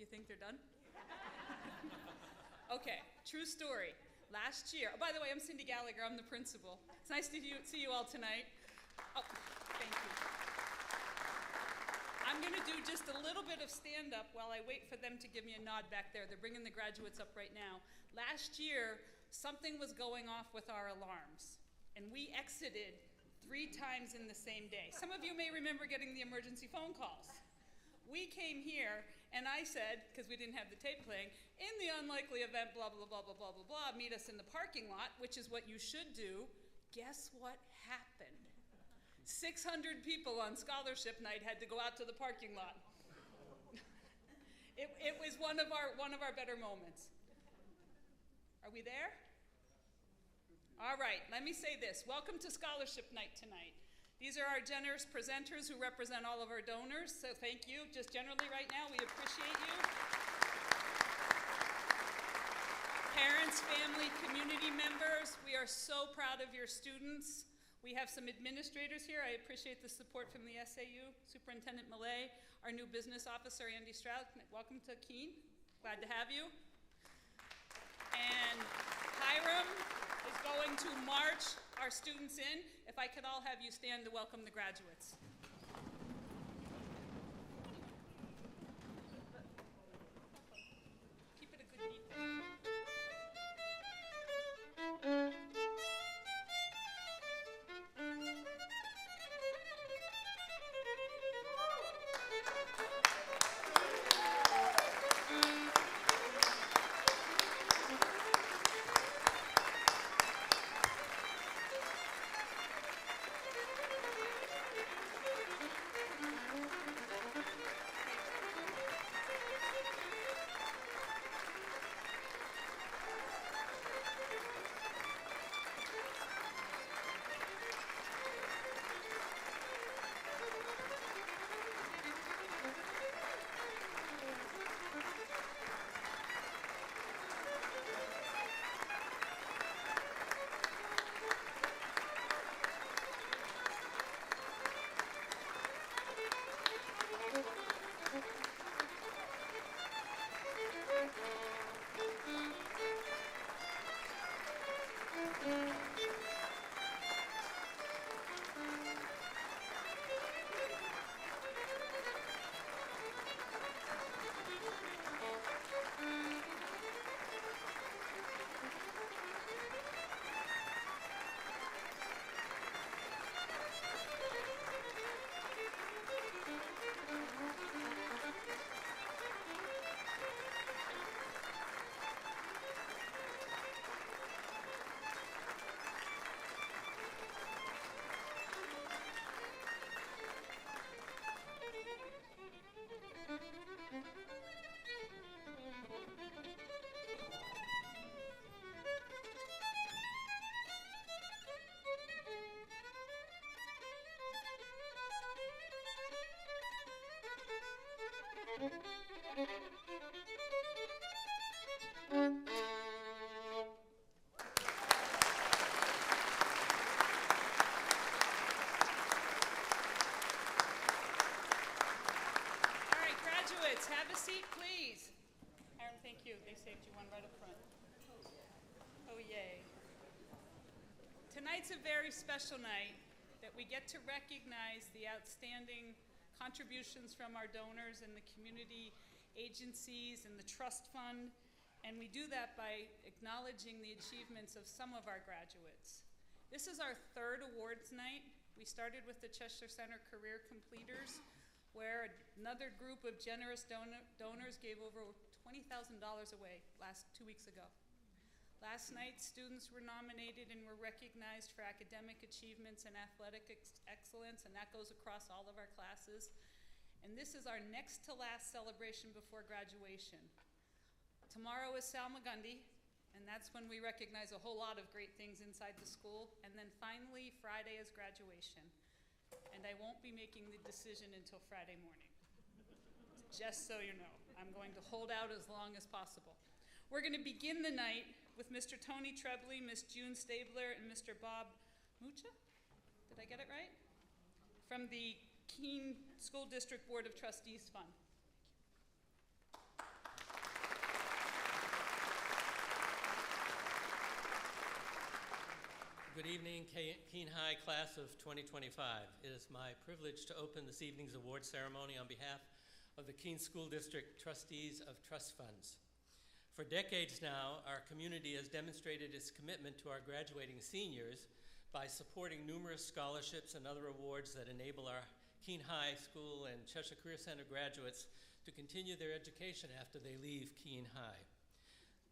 You think they're done? Okay, true story. Last year, oh, by the way, I'm Cindy Gallagher, I'm the principal. It's nice to see you all tonight. Oh, thank you. I'm going to do just a little bit of stand-up while I wait for them to give me a nod back there. They're bringing the graduates up right now. Last year, something was going off with our alarms, and we exited 3 times in the same day. Some of you may remember getting the emergency phone calls. We came here, and I said, because we didn't have the tape playing, in the unlikely event, blah, blah, blah, blah, blah, blah, blah, meet us in the parking lot, which is what you should do. Guess what happened? 600 people on scholarship night had to go out to the parking lot. It was one of our better moments. Are we there? All right, let me say this. Welcome to scholarship night tonight. These are our generous presenters who represent all of our donors, so thank you. Just generally right now, we appreciate you. Parents, family, community members, we are so proud of your students. We have some administrators here. I appreciate the support from the SAU, Superintendent Millay, our new business officer, Andy Stroud. Welcome to Keene. Glad to have you. And Hiram is going to march our students in. If I could all have you stand to welcome the graduates. Keep it a good beat. Have a seat, please. Aaron, thank you. They saved you one right up front. Oh, yay. Tonight's a very special night that we get to recognize the outstanding contributions from our donors and the community agencies and the trust fund. And we do that by acknowledging the achievements of some of our graduates. This is our 3rd awards night. We started with the Cheshire Center Career Completers, where another group of generous donors gave over $20,000 away 2 weeks ago. Last night, students were nominated and were recognized for academic achievements and athletic excellence, and that goes across all of our classes. And this is our next to last celebration before graduation. Tomorrow is Salmagundi, and that's when we recognize a whole lot of great things inside the school. And then finally, Friday is graduation. And I won't be making the decision until Friday morning. Just so you know, I'm going to hold out as long as possible. We're going to begin the night with Mr. Tony Trebley, Ms. June Stabler, and Mr. Bob Mucha? Did I get it right? From the Keene School District Board of Trustees Fund. Good evening, Keene High class of 2025. It is my privilege to open this evening's award ceremony on behalf of the Keene School District Trustees of Trust Funds. For decades now, our community has demonstrated its commitment to our graduating seniors by supporting numerous scholarships and other awards that enable our Keene High School and Cheshire Career Center graduates to continue their education after they leave Keene High.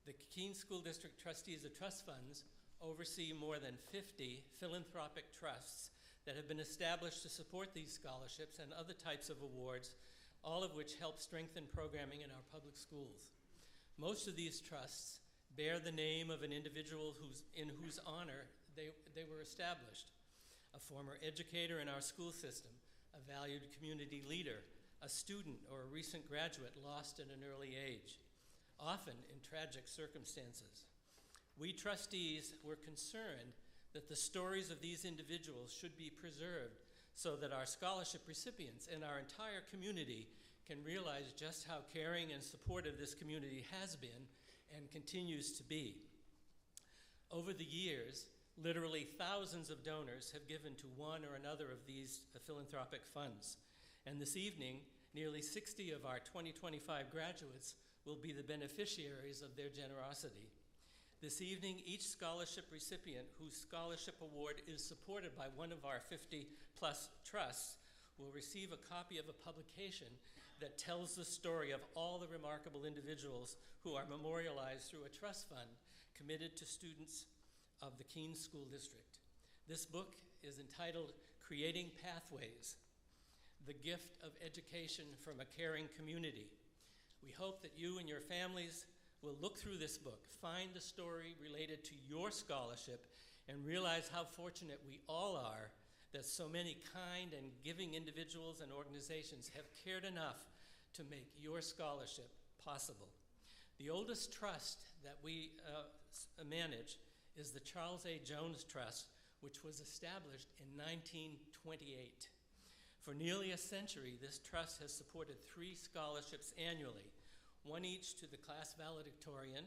The Keene School District Trustees of Trust Funds oversee more than 50 philanthropic trusts that have been established to support these scholarships and other types of awards, all of which help strengthen programming in our public schools. Most of these trusts bear the name of an individual in whose honor they were established: a former educator in our school system, a valued community leader, a student or a recent graduate lost at an early age, often in tragic circumstances. We trustees were concerned that the stories of these individuals should be preserved so that our scholarship recipients and our entire community can realize just how caring and supportive this community has been and continues to be. Over the years, literally thousands of donors have given to one or another of these philanthropic funds. And this evening, nearly 60 of our 2025 graduates will be the beneficiaries of their generosity. This evening, each scholarship recipient whose scholarship award is supported by one of our 50-plus trusts will receive a copy of a publication that tells the story of all the remarkable individuals who are memorialized through a trust fund committed to students of the Keene School District. This book is entitled Creating Pathways: The Gift of Education from a Caring Community. We hope that you and your families will look through this book, find the story related to your scholarship, and realize how fortunate we all are that so many kind and giving individuals and organizations have cared enough to make your scholarship possible. The oldest trust that we manage is the Charles A. Jones Trust, which was established in 1928. For nearly a century, this trust has supported 3 scholarships annually, one each to the class valedictorian,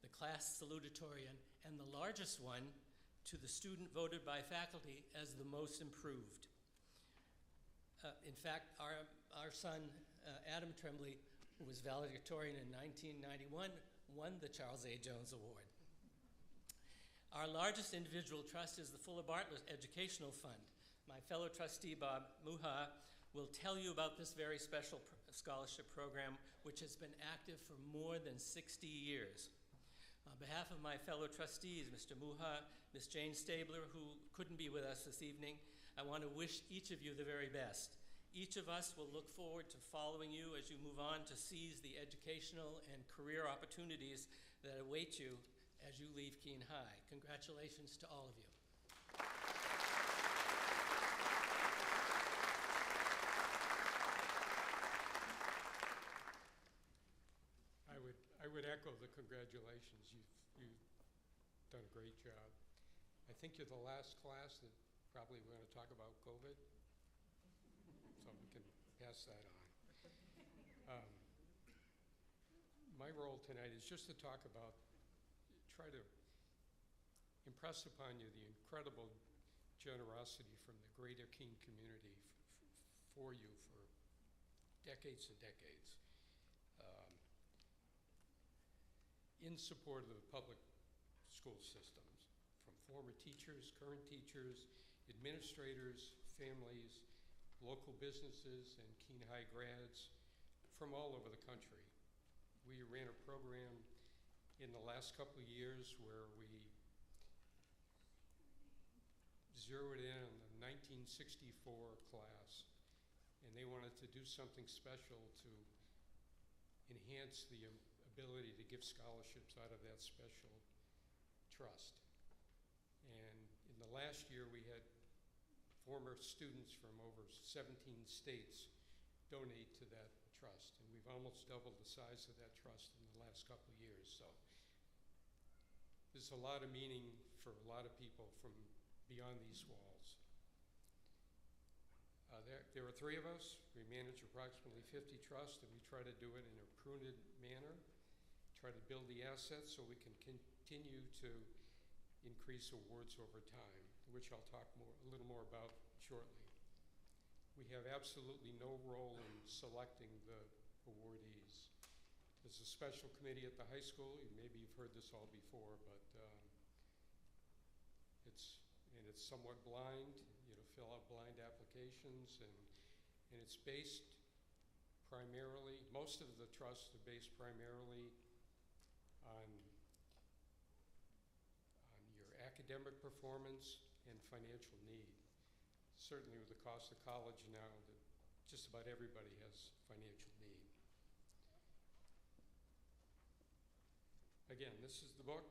the class salutatorian, and the largest one to the student voted by faculty as the most improved. In fact, our son, Adam Tremblay, who was valedictorian in 1991, won the Charles A. Jones Award. Our largest individual trust is the Fuller Bartlett Educational Fund. My fellow trustee, Bob Muha, will tell you about this very special scholarship program, which has been active for more than 60 years. On behalf of my fellow trustees, Mr. Muha, Ms. Jane Stabler, who couldn't be with us this evening, I want to wish each of you the very best. Each of us will look forward to following you as you move on to seize the educational and career opportunities that await you as you leave Keene High. Congratulations to all of you. I would echo the congratulations. You've done a great job. I think you're the last class that probably we're going to talk about COVID, so we can pass that on. My role tonight is just to talk about, try to impress upon you the incredible generosity from the greater Keene community for you for decades and decades. In support of the public school systems, from former teachers, current teachers, administrators, families, local businesses, and Keene High grads from all over the country. We ran a program in the last couple of years where we zeroed in on the 1964 class, and they wanted to do something special to enhance the ability to give scholarships out of that special trust. And in the last year, we had former students from over 17 states donate to that trust, and we've almost doubled the size of that trust in the last couple of years. So there's a lot of meaning for a lot of people from beyond these walls. There are 3 of us. We manage approximately 50 trusts, and we try to do it in a prudent manner, try to build the assets so we can continue to increase awards over time, which I'll talk a little more about shortly. We have absolutely no role in selecting the awardees. There's a special committee at the high school. Maybe you've heard this all before, but it's somewhat blind. Fill out blind applications, and it's based primarily, most of the trusts are based primarily on your academic performance and financial need. Certainly with the cost of college now, just about everybody has financial need. Again, this is the book.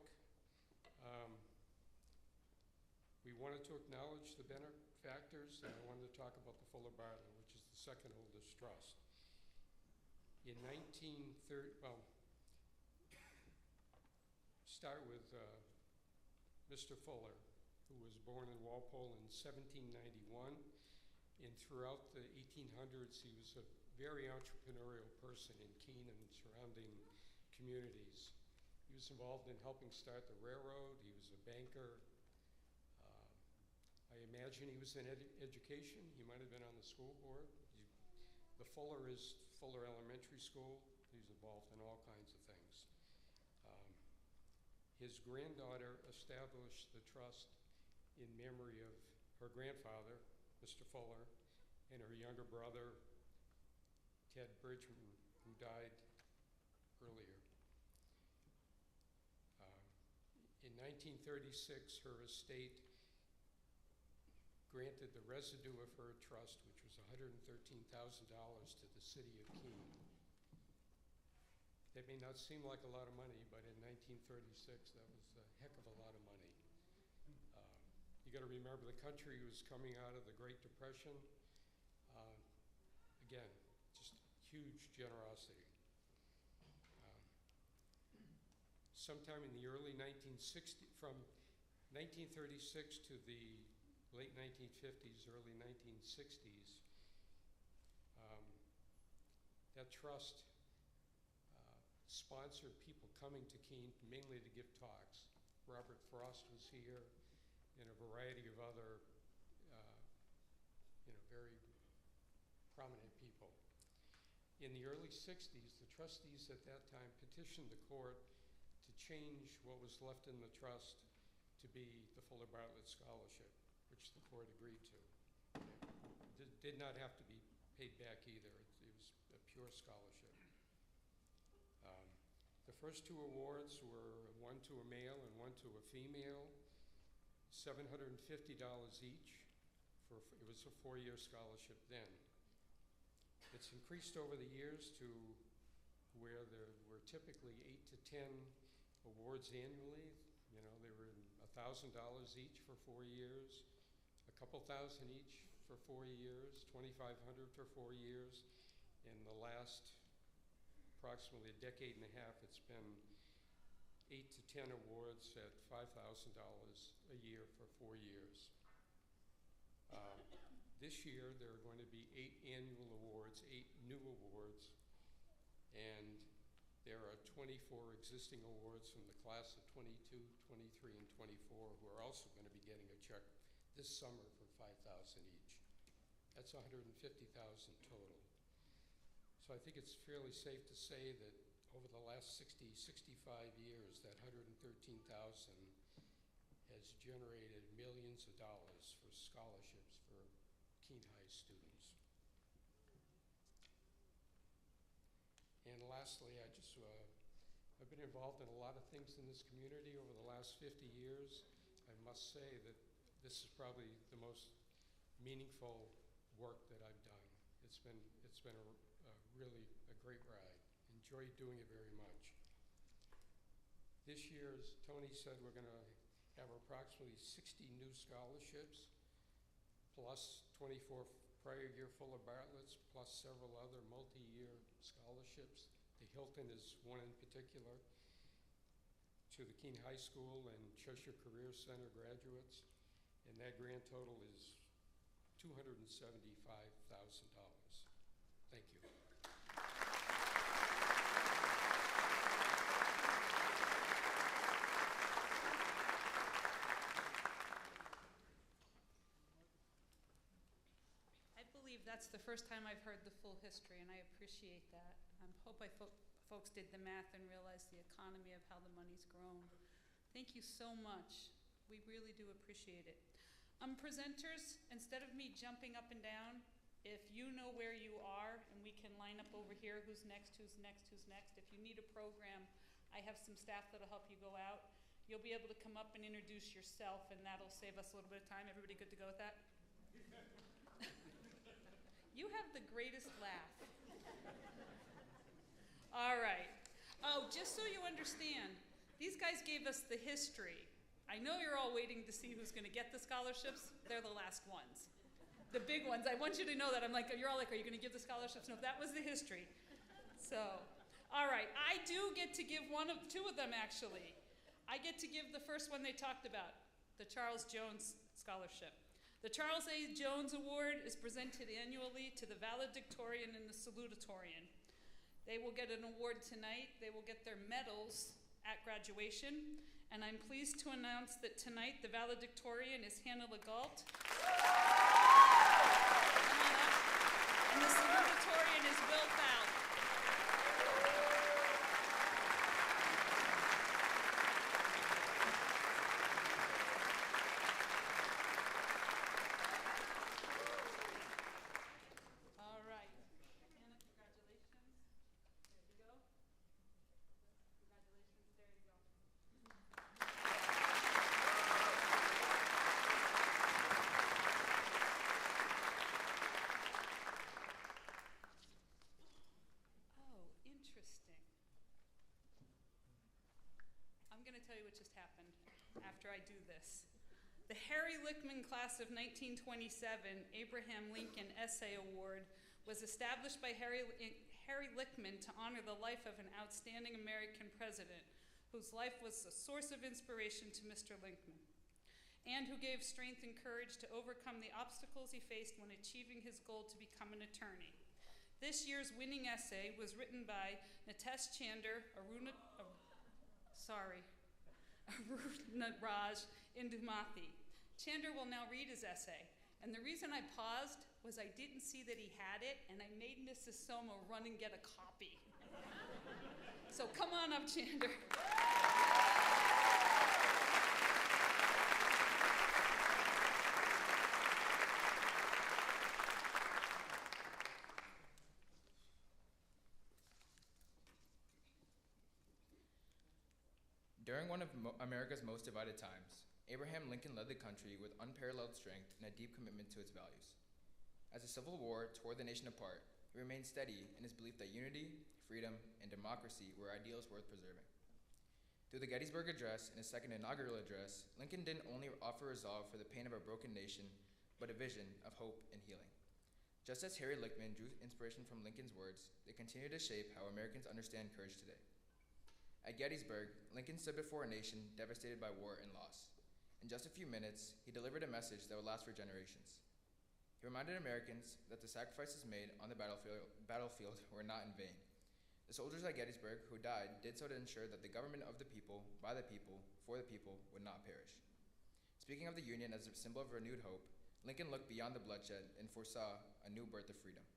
We wanted to acknowledge the benefactors, and I wanted to talk about the Fuller Bartlett, which is the second oldest trust. In 1930, start with Mr. Fuller, who was born in Walpole in 1791, and throughout the 1800s, he was a very entrepreneurial person in Keene and surrounding communities. He was involved in helping start the railroad. He was a banker. I imagine he was in education. He might have been on the school board. The Fuller is Fuller Elementary School. He's involved in all kinds of things. His granddaughter established the trust in memory of her grandfather, Mr. Fuller, and her younger brother, Ted Bridgman, who died earlier. In 1936, her estate granted the residue of her trust, which was $113,000, to the city of Keene. That may not seem like a lot of money, but in 1936, that was a heck of a lot of money. You got to remember, the country was coming out of the Great Depression. Again, just huge generosity. Sometime in the early 1960s, from 1936 to the late 1950s, early 1960s, that trust sponsored people coming to Keene mainly to give talks. Robert Frost was here, and a variety of other very prominent people. In the early 60s, the trustees at that time petitioned the court to change what was left in the trust to be the Fuller Bartlett Scholarship, which the court agreed to. It did not have to be paid back either. It was a pure scholarship. The first two awards were one to a male and one to a female, $750 each. It was a 4-year scholarship then. It's increased over the years to where there were typically 8 to 10 awards annually. They were $1,000 each for 4 years, a couple thousand each for 4 years, $2,500 for 4 years. In the last approximately a decade and a half, it's been 8 to 10 awards at $5,000 a year for 4 years. This year, there are going to be 8 annual awards, 8 new awards, and there are 24 existing awards from the class of 22, 23, and 24 who are also going to be getting a check this summer for $5,000 each. That's $150,000 total. So I think it's fairly safe to say that over the last 60, 65 years, that $113,000 has generated millions of dollars for scholarships for Keene High students. And lastly, I've been involved in a lot of things in this community over the last 50 years. I must say that this is probably the most meaningful work that I've done. It's been really a great ride. Enjoyed doing it very much. This year, as Tony said, we're going to have approximately 60 new scholarships, plus 24 prior year Fuller Bartletts, plus several other multi-year scholarships. The Hilton is one in particular, to the Keene High School and Cheshire Career Center graduates, and that grand total is $275,000. Thank you. that's the first time I've heard the full history, and I appreciate that. I hope folks did the math and realized the economy of how the money's grown. Thank you so much. We really do appreciate it. Presenters, instead of me jumping up and down, if you know where you are and we can line up over here, who's next, who's next, who's next. If you need a program, I have some staff that'll help you go out. You'll be able to come up and introduce yourself, and that'll save us a little bit of time. Everybody good to go with that? You have the greatest laugh. All right. Oh, just so you understand, these guys gave us the history. I know you're all waiting to see who's going to get the scholarships. They're the last ones. The big ones. I want you to know that. I'm like, you're all like, are you going to give the scholarships? No, that was the history. So, all right. I do get to give two of them, actually. I get to give the first one they talked about, the Charles Jones Scholarship. The Charles A. Jones Award is presented annually to the valedictorian and the salutatorian. They will get an award tonight. They will get their medals at graduation. And I'm pleased to announce that tonight the valedictorian is Hannah Legault. And the salutatorian is Will Fowl. All right. Hannah, congratulations. There you go. Congratulations. There you go. Oh, interesting. I'm going to tell you what just happened after I do this. The Harry Lickman Class of 1927 Abraham Lincoln Essay Award was established by Harry Lickman to honor the life of an outstanding American president whose life was a source of inspiration to Mr. Lincoln, and who gave strength and courage to overcome the obstacles he faced when achieving his goal to become an attorney. This year's winning essay was written by Nitesh Chander, Aruna Raj Indumathi. Chander will now read his essay. And the reason I paused was I didn't see that he had it, and I made Mrs. Soma run and get a copy. So come on up, Chander. During one of America's most divided times, Abraham Lincoln led the country with unparalleled strength and a deep commitment to its values. As the Civil War tore the nation apart, he remained steady in his belief that unity, freedom, and democracy were ideals worth preserving. Through the Gettysburg Address and his second inaugural address, Lincoln didn't only offer resolve for the pain of a broken nation, but a vision of hope and healing. Just as Harry Lickman drew inspiration from Lincoln's words, they continue to shape how Americans understand courage today. At Gettysburg, Lincoln stood before a nation devastated by war and loss. In just a few minutes, he delivered a message that would last for generations. He reminded Americans that the sacrifices made on the battlefield were not in vain. The soldiers at Gettysburg who died did so to ensure that the government of the people, by the people, for the people, would not perish. Speaking of the Union as a symbol of renewed hope, Lincoln looked beyond the bloodshed and foresaw a new birth of freedom.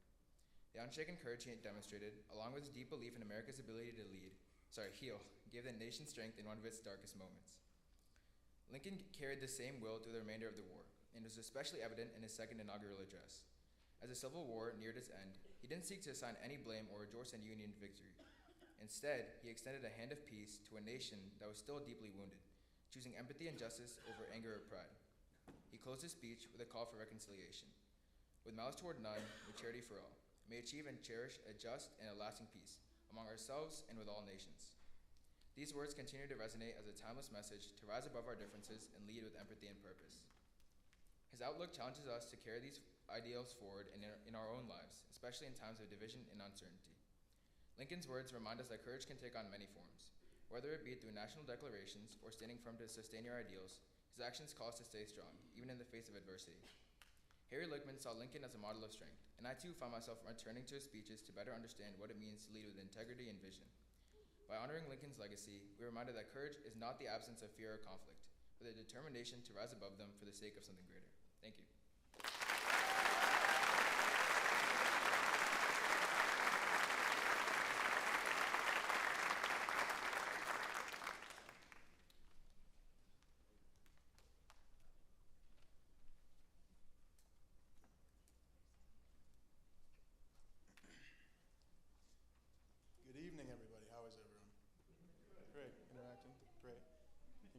The unshaken courage he demonstrated, along with his deep belief in America's ability to heal, gave the nation strength in one of its darkest moments. Lincoln carried the same will through the remainder of the war, and was especially evident in his second inaugural address. As the Civil War neared its end, he didn't seek to assign any blame or rejoice in Union victory. Instead, he extended a hand of peace to a nation that was still deeply wounded, choosing empathy and justice over anger or pride. He closed his speech with a call for reconciliation. With malice toward none, with charity for all, may achieve and cherish a just and a lasting peace among ourselves and with all nations. These words continue to resonate as a timeless message to rise above our differences and lead with empathy and purpose. His outlook challenges us to carry these ideals forward in our own lives, especially in times of division and uncertainty. Lincoln's words remind us that courage can take on many forms. Whether it be through national declarations or standing firm to sustain your ideals, his actions call us to stay strong, even in the face of adversity. Harry Lickman saw Lincoln as a model of strength, and I too found myself returning to his speeches to better understand what it means to lead with integrity and vision. By honoring Lincoln's legacy, we are reminded that courage is not the absence of fear or conflict, but the determination to rise above them for the sake of something greater. Thank you.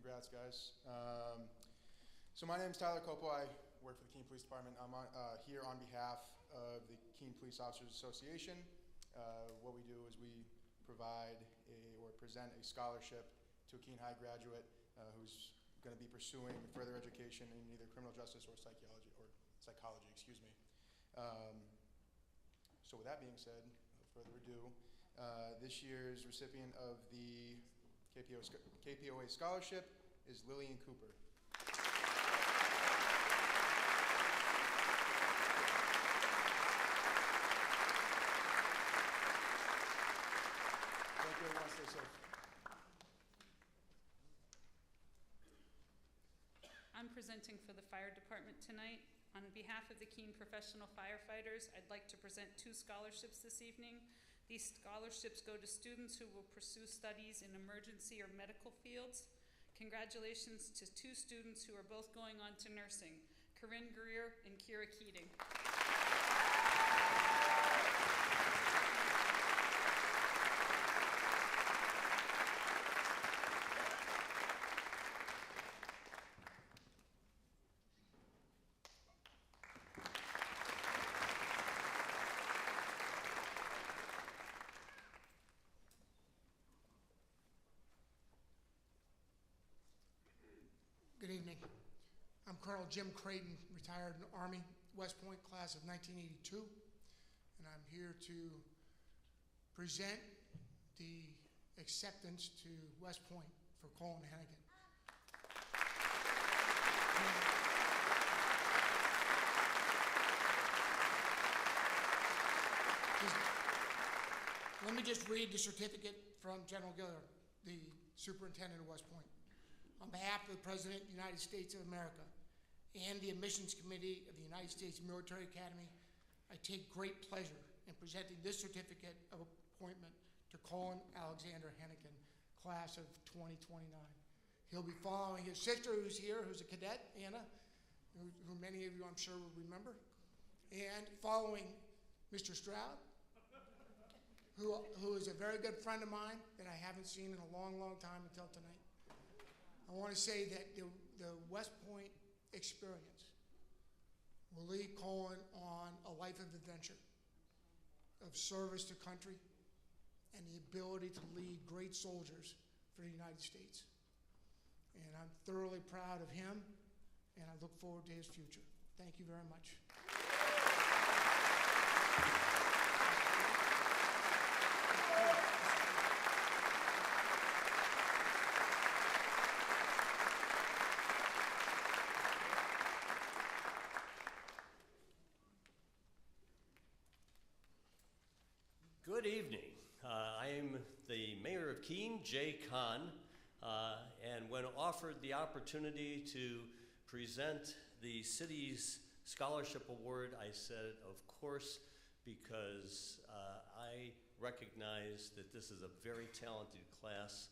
Congrats, guys. So my name is Tyler Copo. I work for the Keene Police Department. I'm here on behalf of the Keene Police Officers Association. What we do is we provide or present a scholarship to a Keene High graduate who's going to be pursuing further education in either criminal justice or psychology, excuse me. So with that being said, without further ado, this year's recipient of the KPOA scholarship is Lillian Cooper. Thank you, everyone. Stay safe. I'm presenting for the fire department tonight. On behalf of the Keene professional firefighters, I'd like to present 2 scholarships this evening. These scholarships go to students who will pursue studies in emergency or medical fields. Congratulations to 2 students who are both going on to nursing, Corinne Greer and Kira Keating. Good evening. I'm Colonel Jim Creighton, retired in the Army, West Point class of 1982, and I'm here to present the acceptance to West Point for Colin Hennigan. Let me just read the certificate from General Giller, the superintendent of West Point. On behalf of the President of the United States of America and the Admissions Committee of the United States Military Academy, I take great pleasure in presenting this certificate of appointment to Colin Alexander Hennigan, class of 2029. He'll be following his sister, who's here, who's a cadet, Anna, who many of you I'm sure will remember, and following Mr. Stroud, who is a very good friend of mine that I haven't seen in a long, long time until tonight. I want to say that the West Point experience will lead Colin on a life of adventure, of service to country, and the ability to lead great soldiers for the United States. And I'm thoroughly proud of him, and I look forward to his future. Thank you very much. Good evening. I'm the mayor of Keene, Jay Kahn, and when offered the opportunity to present the city's scholarship award, I said, of course, because I recognize that this is a very talented class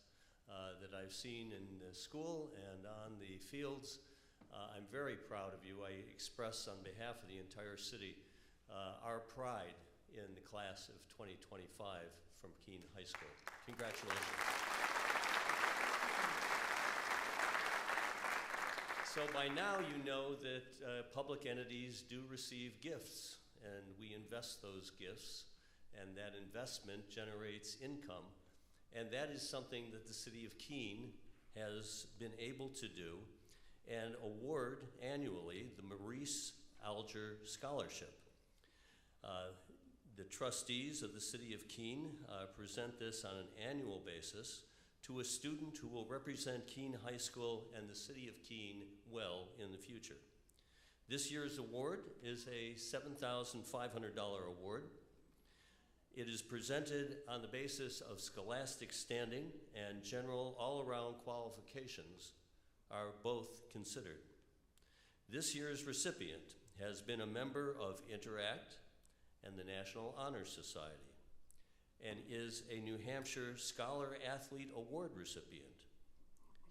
that I've seen in the school and on the fields. I'm very proud of you. I express on behalf of the entire city our pride in the class of 2025 from Keene High School. Congratulations. So by now you know that public entities do receive gifts, and we invest those gifts, and that investment generates income, and that is something that the city of Keene has been able to do and award annually the Maurice Alger Scholarship. The trustees of the city of Keene present this on an annual basis to a student who will represent Keene High School and the city of Keene well in the future. This year's award is a $7,500 award. It is presented on the basis of scholastic standing, and general all-around qualifications are both considered. This year's recipient has been a member of Interact and the National Honor Society, and is a New Hampshire Scholar Athlete Award recipient.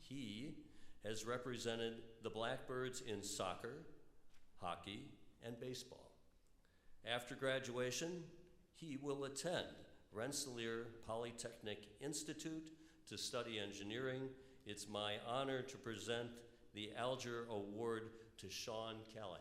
He has represented the Blackbirds in soccer, hockey, and baseball. After graduation, he will attend Rensselaer Polytechnic Institute to study engineering it's my honor to present the Alger Award to Sean Callahan.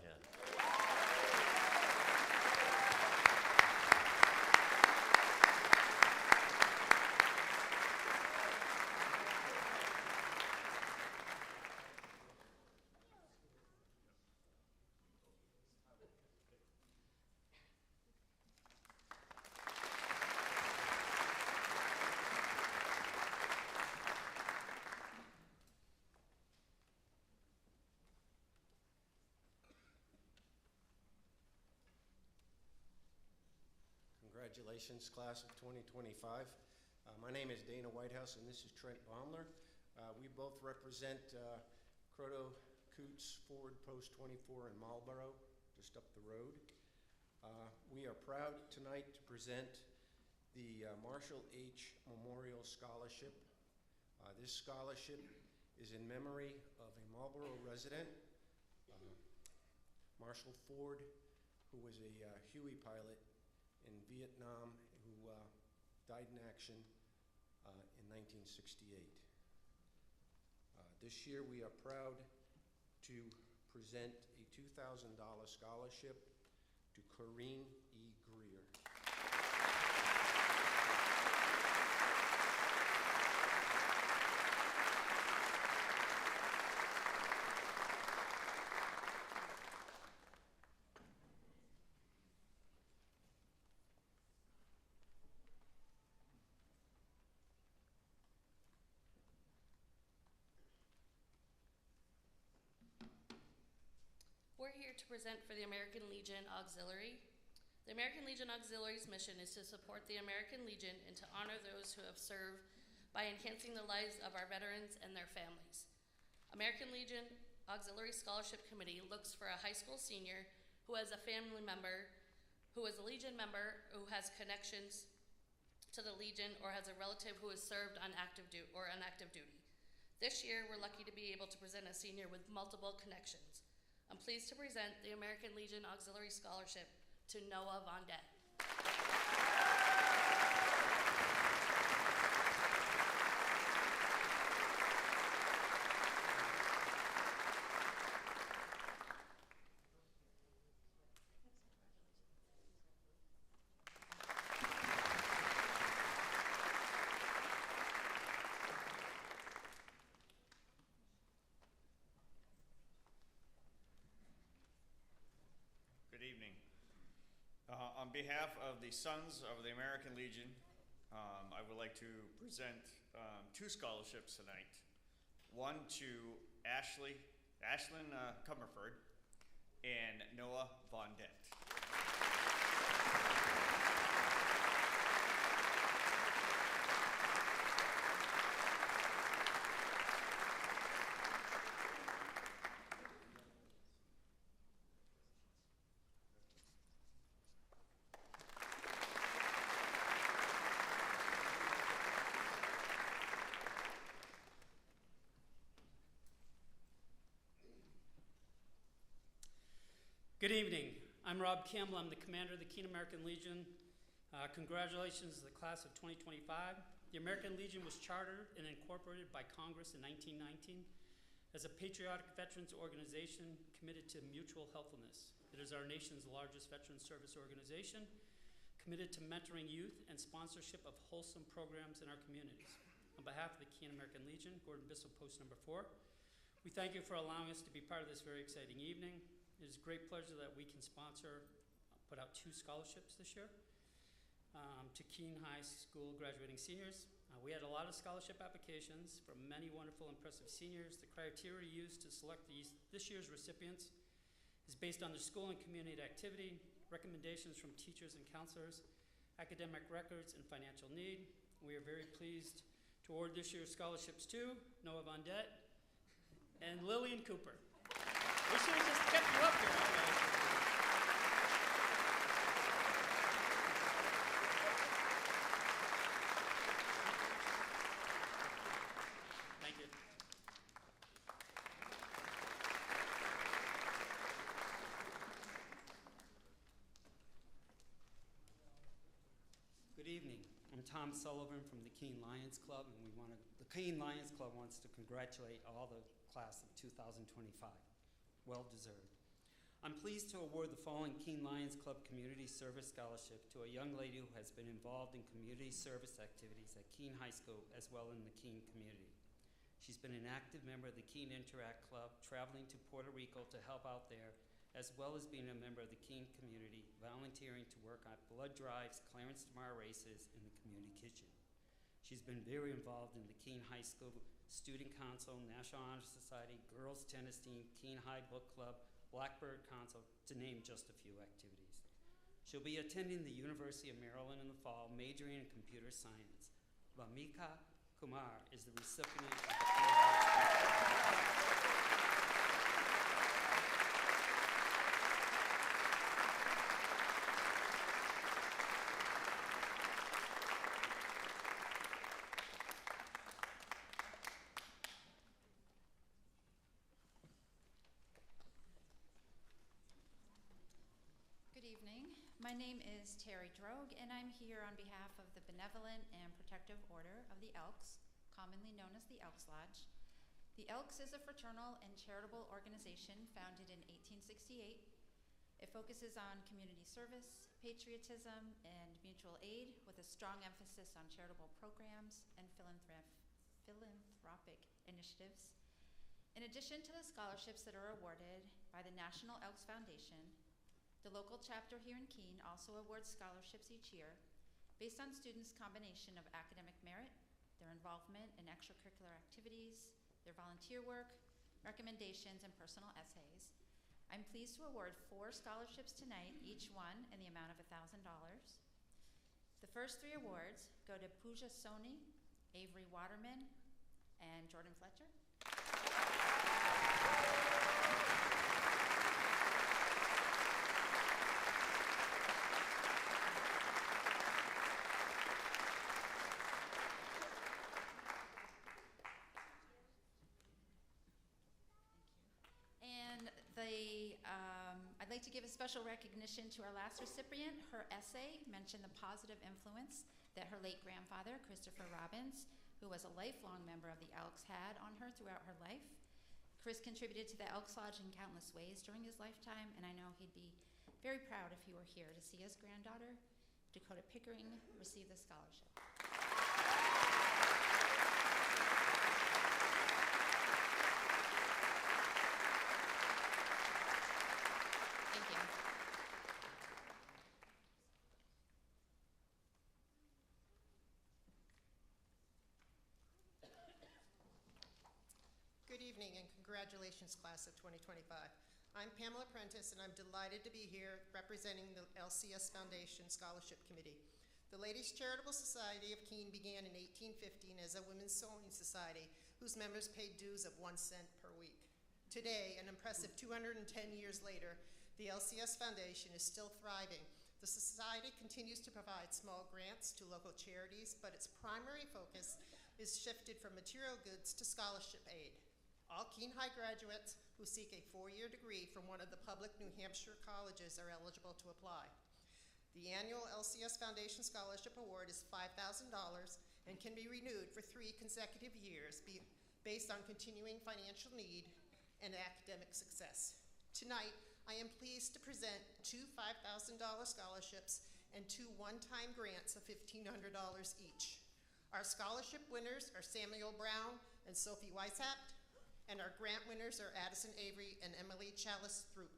Congratulations, class of 2025. My name is Dana Whitehouse, and this is Trent Baumler. We both represent Croto Coots Ford Post 24 in Marlboro, just up the road. We are proud tonight to present the Marshall H. Memorial Scholarship. This scholarship is in memory of a Marlboro resident, Marshall Ford, who was a Huey pilot in Vietnam, who died in action in 1968. This year we are proud to present a $2,000 scholarship to Corrine E. Greer. We're here to present for the American Legion Auxiliary. The American Legion Auxiliary's mission is to support the American Legion and to honor those who have served by enhancing the lives of our veterans and their families. American Legion Auxiliary Scholarship Committee looks for a high school senior who has a family member, who is a Legion member, who has connections to the Legion, or has a relative who has served on active duty. This year, we're lucky to be able to present a senior with multiple connections. I'm pleased to present the American Legion Auxiliary Scholarship to Noah Vondet. Good evening. On behalf of the Sons of the American Legion, I would like to present two scholarships tonight. One to Ashlyn Comerford and Noah Vondet. Good evening. I'm Rob Campbell. I'm the commander of the Keene American Legion. Congratulations to the class of 2025. The American Legion was chartered and incorporated by Congress in 1919 as a patriotic veterans organization committed to mutual helpfulness. It is our nation's largest veterans service organization, committed to mentoring youth and sponsorship of wholesome programs in our communities. On behalf of the Keene American Legion, Gordon Bissell, post number 4, we thank you for allowing us to be part of this very exciting evening. It is a great pleasure that we can put out 2 scholarships this year to Keene High School graduating seniors. We had a lot of scholarship applications from many wonderful, impressive seniors. The criteria used to select this year's recipients is based on their school and community activity, recommendations from teachers and counselors, academic records, and financial need. We are very pleased to award this year's scholarships to Noah Vondet and Lillian Cooper. We should have just kept you up here. Thank you. Good evening. I'm Tom Sullivan from the Keene Lions Club, and we wanted the Keene Lions Club wants to congratulate all the class of 2025. Well deserved. I'm pleased to award the following Keene Lions Club Community Service Scholarship to a young lady who has been involved in community service activities at Keene High School as well in the Keene community. She's been an active member of the Keene Interact Club, traveling to Puerto Rico to help out there, as well as being a member of the Keene community, volunteering to work on blood drives, Clarence Tomorrow races in the community kitchen. She's been very involved in the Keene High School Student Council, National Honor Society, Girls Tennis Team, Keene High Book Club, Blackbird Council, to name just a few activities. She'll be attending the University of Maryland in the fall, majoring in computer science. Vamika Kumar is the recipient of the Keene Lions Club. Good evening. My name is Terry Drogue, and I'm here on behalf of the Benevolent and Protective Order of the Elks, commonly known as the Elks Lodge. The Elks is a fraternal and charitable organization founded in 1868. It focuses on community service, patriotism, and mutual aid with a strong emphasis on charitable programs and philanthropic initiatives. In addition to the scholarships that are awarded by the National Elks Foundation, the local chapter here in Keene also awards scholarships each year based on students' combination of academic merit, their involvement in extracurricular activities, their volunteer work, recommendations, and personal essays. I'm pleased to award 4 scholarships tonight, each one in the amount of $1,000. The first 3 awards go to Pooja Soni, Avery Waterman, and Jordan Fletcher. I'd like to give a special recognition to our last recipient. Her essay mentioned the positive influence that her late grandfather, Christopher Robbins, who was a lifelong member of the Elks, had on her throughout her life. Chris contributed to the Elks Lodge in countless ways during his lifetime, and I know he'd be very proud if he were here to see his granddaughter, Dakota Pickering, receive the scholarship. Thank you. Good evening and congratulations, class of 2025. I'm Pamela Prentice and I'm delighted to be here representing the LCS Foundation Scholarship Committee. The Ladies Charitable Society of Keene began in 1815 as a women's sewing society whose members paid dues of 1 cent per week. Today, an impressive 210 years later, the LCS Foundation is still thriving. The society continues to provide small grants to local charities, but its primary focus is shifted from material goods to scholarship aid. All Keene High graduates who seek a 4-year degree from one of the public New Hampshire colleges are eligible to apply. The annual LCS Foundation Scholarship Award is $5,000 and can be renewed for 3 consecutive years based on continuing financial need and academic success. Tonight, I am pleased to present 2 $5,000 scholarships and 2 one-time grants of $1,500 each. Our scholarship winners are Samuel Brown and Sophie Weishapt, and our grant winners are Addison Avery and Emily Chalice Throop.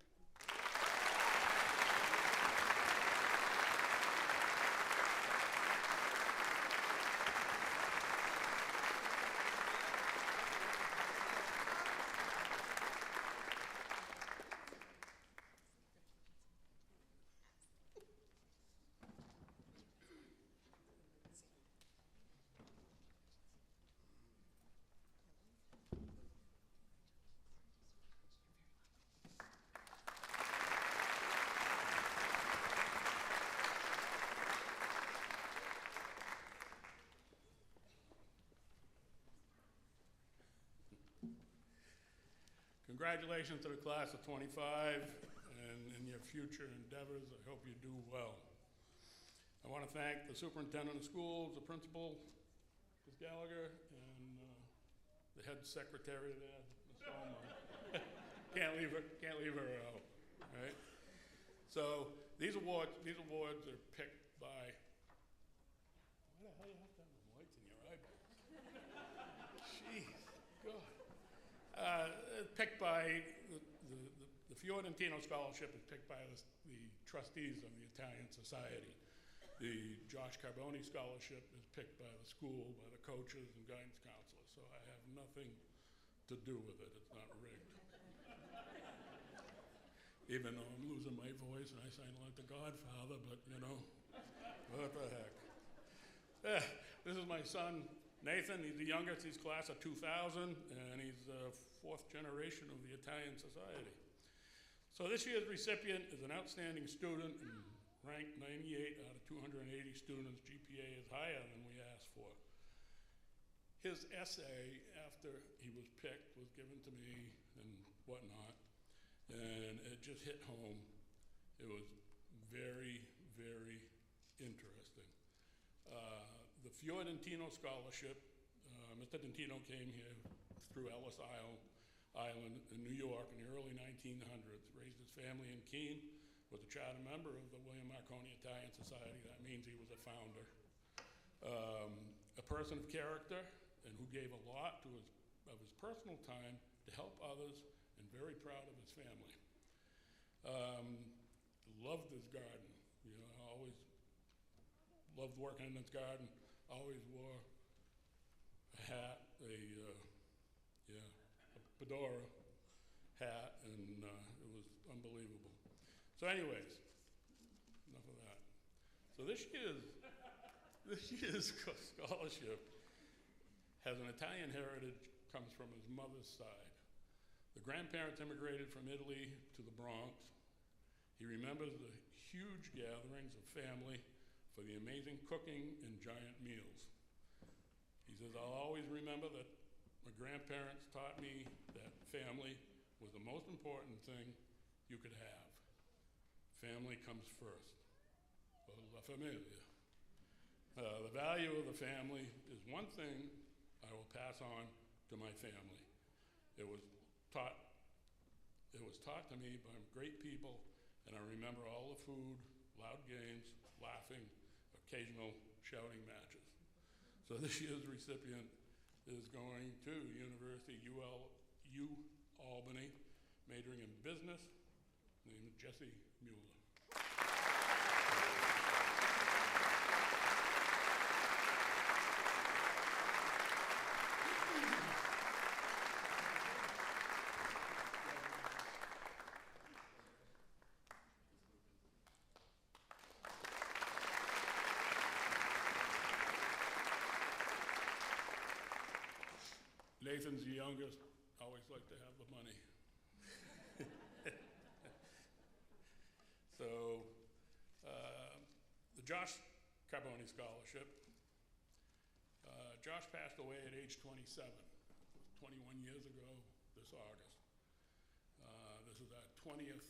Congratulations to the class of 25, and in your future endeavors, I hope you do well. I want to thank the superintendent of schools, the principal, Ms. Gallagher, and the head secretary there, Ms. Holman. Can't leave her out, right? So these awards are picked by, why the hell you have to have the lights in your eyeballs? Jeez, God. Picked by, the Fiorentino Scholarship is picked by the trustees of the Italian Society. The Josh Carboni Scholarship is picked by the school, by the coaches and guidance counselors, so I have nothing to do with it. It's not rigged. Even though I'm losing my voice and I sound like the Godfather, but you know, what the heck. This is my son, Nathan. He's the youngest. He's class of 2000, and he's the fourth generation of the Italian Society. So this year's recipient is an outstanding student and ranked 98 out of 280 students. GPA is higher than we asked for. His essay, after he was picked, was given to me and whatnot, and it just hit home. It was very, very interesting. The Fiorentino Scholarship, Mr. Dentino came here through Ellis Island in New York in the early 1900s, raised his family in Keene, was a charter member of the William Marconi Italian Society. That means he was a founder. A person of character and who gave a lot of his personal time to help others, and very proud of his family. Loved his garden. You know, always loved working in his garden. Always wore a hat, a fedora hat, and it was unbelievable. So anyways, enough of that. So this year's scholarship has an Italian heritage, comes from his mother's side. The grandparents immigrated from Italy to the Bronx. He remembers the huge gatherings of family for the amazing cooking and giant meals. He says, I'll always remember that my grandparents taught me that family was the most important thing you could have. Family comes first. La familia. The value of the family is one thing I will pass on to my family. It was taught to me by great people, and I remember all the food, loud games, laughing, occasional shouting matches. So this year's recipient is going to University U Albany, majoring in business, named Jesse Mueller. Nathan's the youngest, always like to have the money. So, the Josh Carboni Scholarship. Josh passed away at age 27, 21 years ago this August. This is our 20th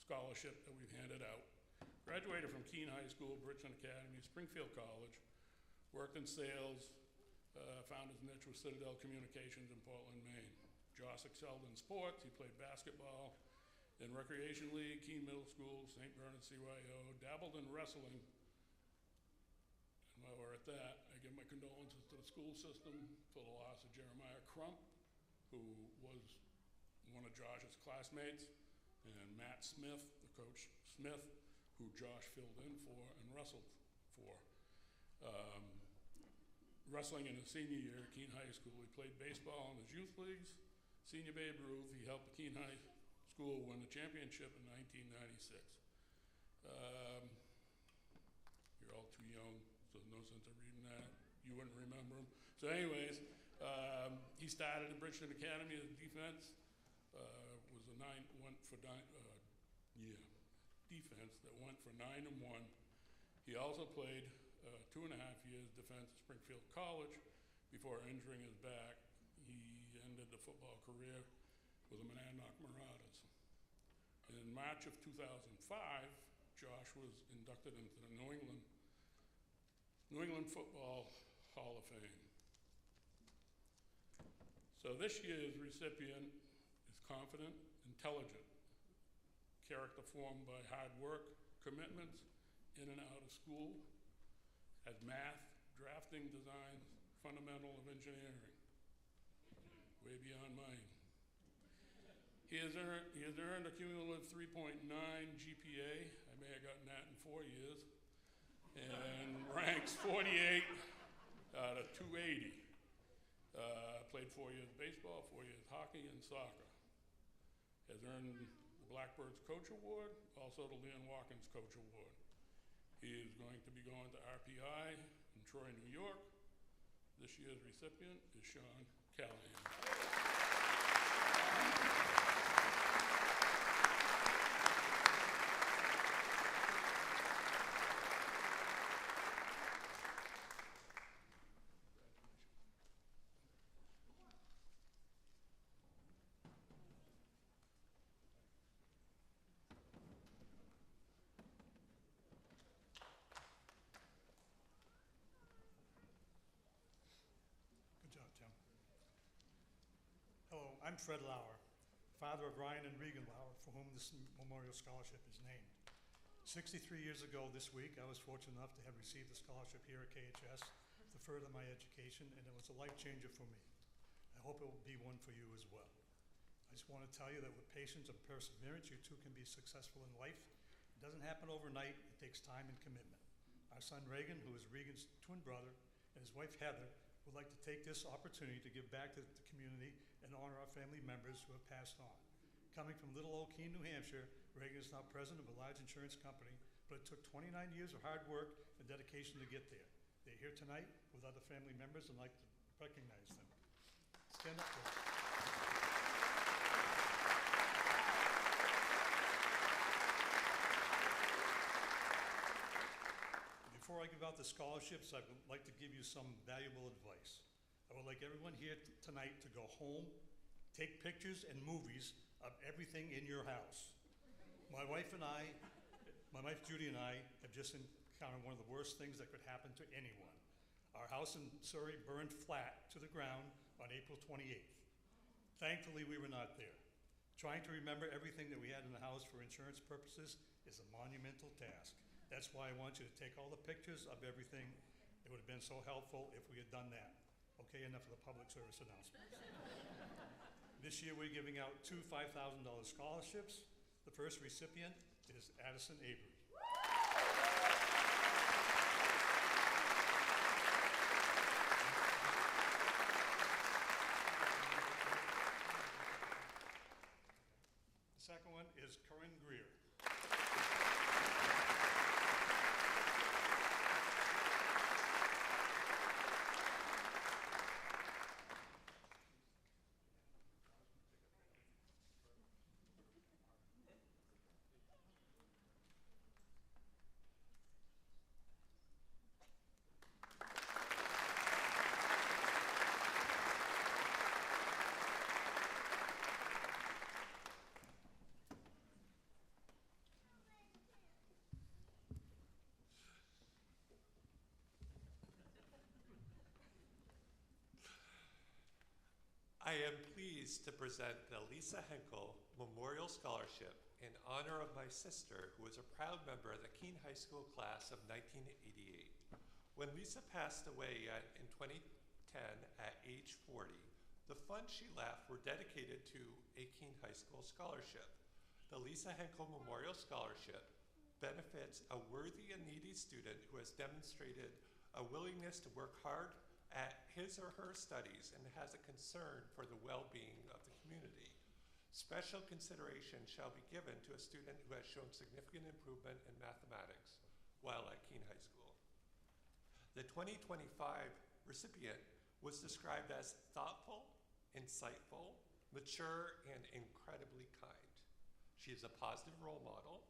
scholarship that we've handed out. Graduated from Keene High School, Bridgeton Academy, Springfield College, worked in sales, found his niche with Citadel Communications in Portland, Maine. Josh excelled in sports. He played basketball in Recreation League, Keene Middle School, St. Bernard CYO, dabbled in wrestling. And while we're at that, I give my condolences to the school system for the loss of Jeremiah Crump, who was one of Josh's classmates, and Matt Smith, the coach Smith, who Josh filled in for and wrestled for. Wrestling in his senior year at Keene High School. He played baseball in his youth leagues. Senior Babe Ruth, he helped Keene High School win the championship in 1996. You're all too young, so there's no sense of reading that. You wouldn't remember him. So anyways, he started at Bridgeton Academy as defense. Defense that went for 9-1. He also played 2.5 years defense at Springfield College before injuring his back. He ended the football career with the Monadnock Marauders. In March of 2005, Josh was inducted into the New England Football Hall of Fame. So this year's recipient is confident, intelligent, character formed by hard work, commitments, in and out of school, has math, drafting, design, fundamental of engineering, way beyond mine. He has earned a cumulative 3.9 GPA. I may have gotten that in 4 years. And ranks 48 out of 280. Played 4 years baseball, 4 years hockey, and soccer. Has earned the Blackbirds Coach Award, also the Leon Watkins Coach Award. He is going to be going to RPI in Troy, New York. This year's recipient is Sean Callahan. Hello, I'm Fred Lauer, father of Ryan and Regan Lauer, for whom this memorial scholarship is named. 63 years ago this week, I was fortunate enough to have received a scholarship here at KHS to further my education, and it was a life changer for me. I hope it will be one for you as well. I just want to tell you that with patience and perseverance, you too can be successful in life. It doesn't happen overnight, it takes time and commitment. Our son Reagan, who is Regan's twin brother, and his wife Heather, would like to take this opportunity to give back to the community and honor our family members who have passed on. Coming from little old Keene, New Hampshire, Reagan is now president of a large insurance company, but it took 29 years of hard work and dedication to get there. They're here tonight with other family members and I'd like to recognize them. Stand up, please. Before I give out the scholarships, I would like to give you some valuable advice. I would like everyone here tonight to go home, take pictures and movies of everything in your house. My wife Judy and I have just encountered one of the worst things that could happen to anyone. Our house in Surrey burned flat to the ground on April 28th. Thankfully, we were not there. Trying to remember everything that we had in the house for insurance purposes is a monumental task. That's why I want you to take all the pictures of everything. It would have been so helpful if we had done that. Okay, enough of the public service announcements. This year we're giving out 2 $5,000 scholarships. The first recipient is Addison Avery. The second one is Corinne Greer. I am pleased to present the Lisa Henkel Memorial Scholarship in honor of my sister, who was a proud member of the Keene High School class of 1988. When Lisa passed away in 2010 at age 40, the funds she left were dedicated to a Keene High School scholarship. The Lisa Henkel Memorial Scholarship benefits a worthy and needy student who has demonstrated a willingness to work hard at his or her studies and has a concern for the well-being of the community. Special consideration shall be given to a student who has shown significant improvement in mathematics while at Keene High School. The 2025 recipient was described as thoughtful, insightful, mature, and incredibly kind. She is a positive role model,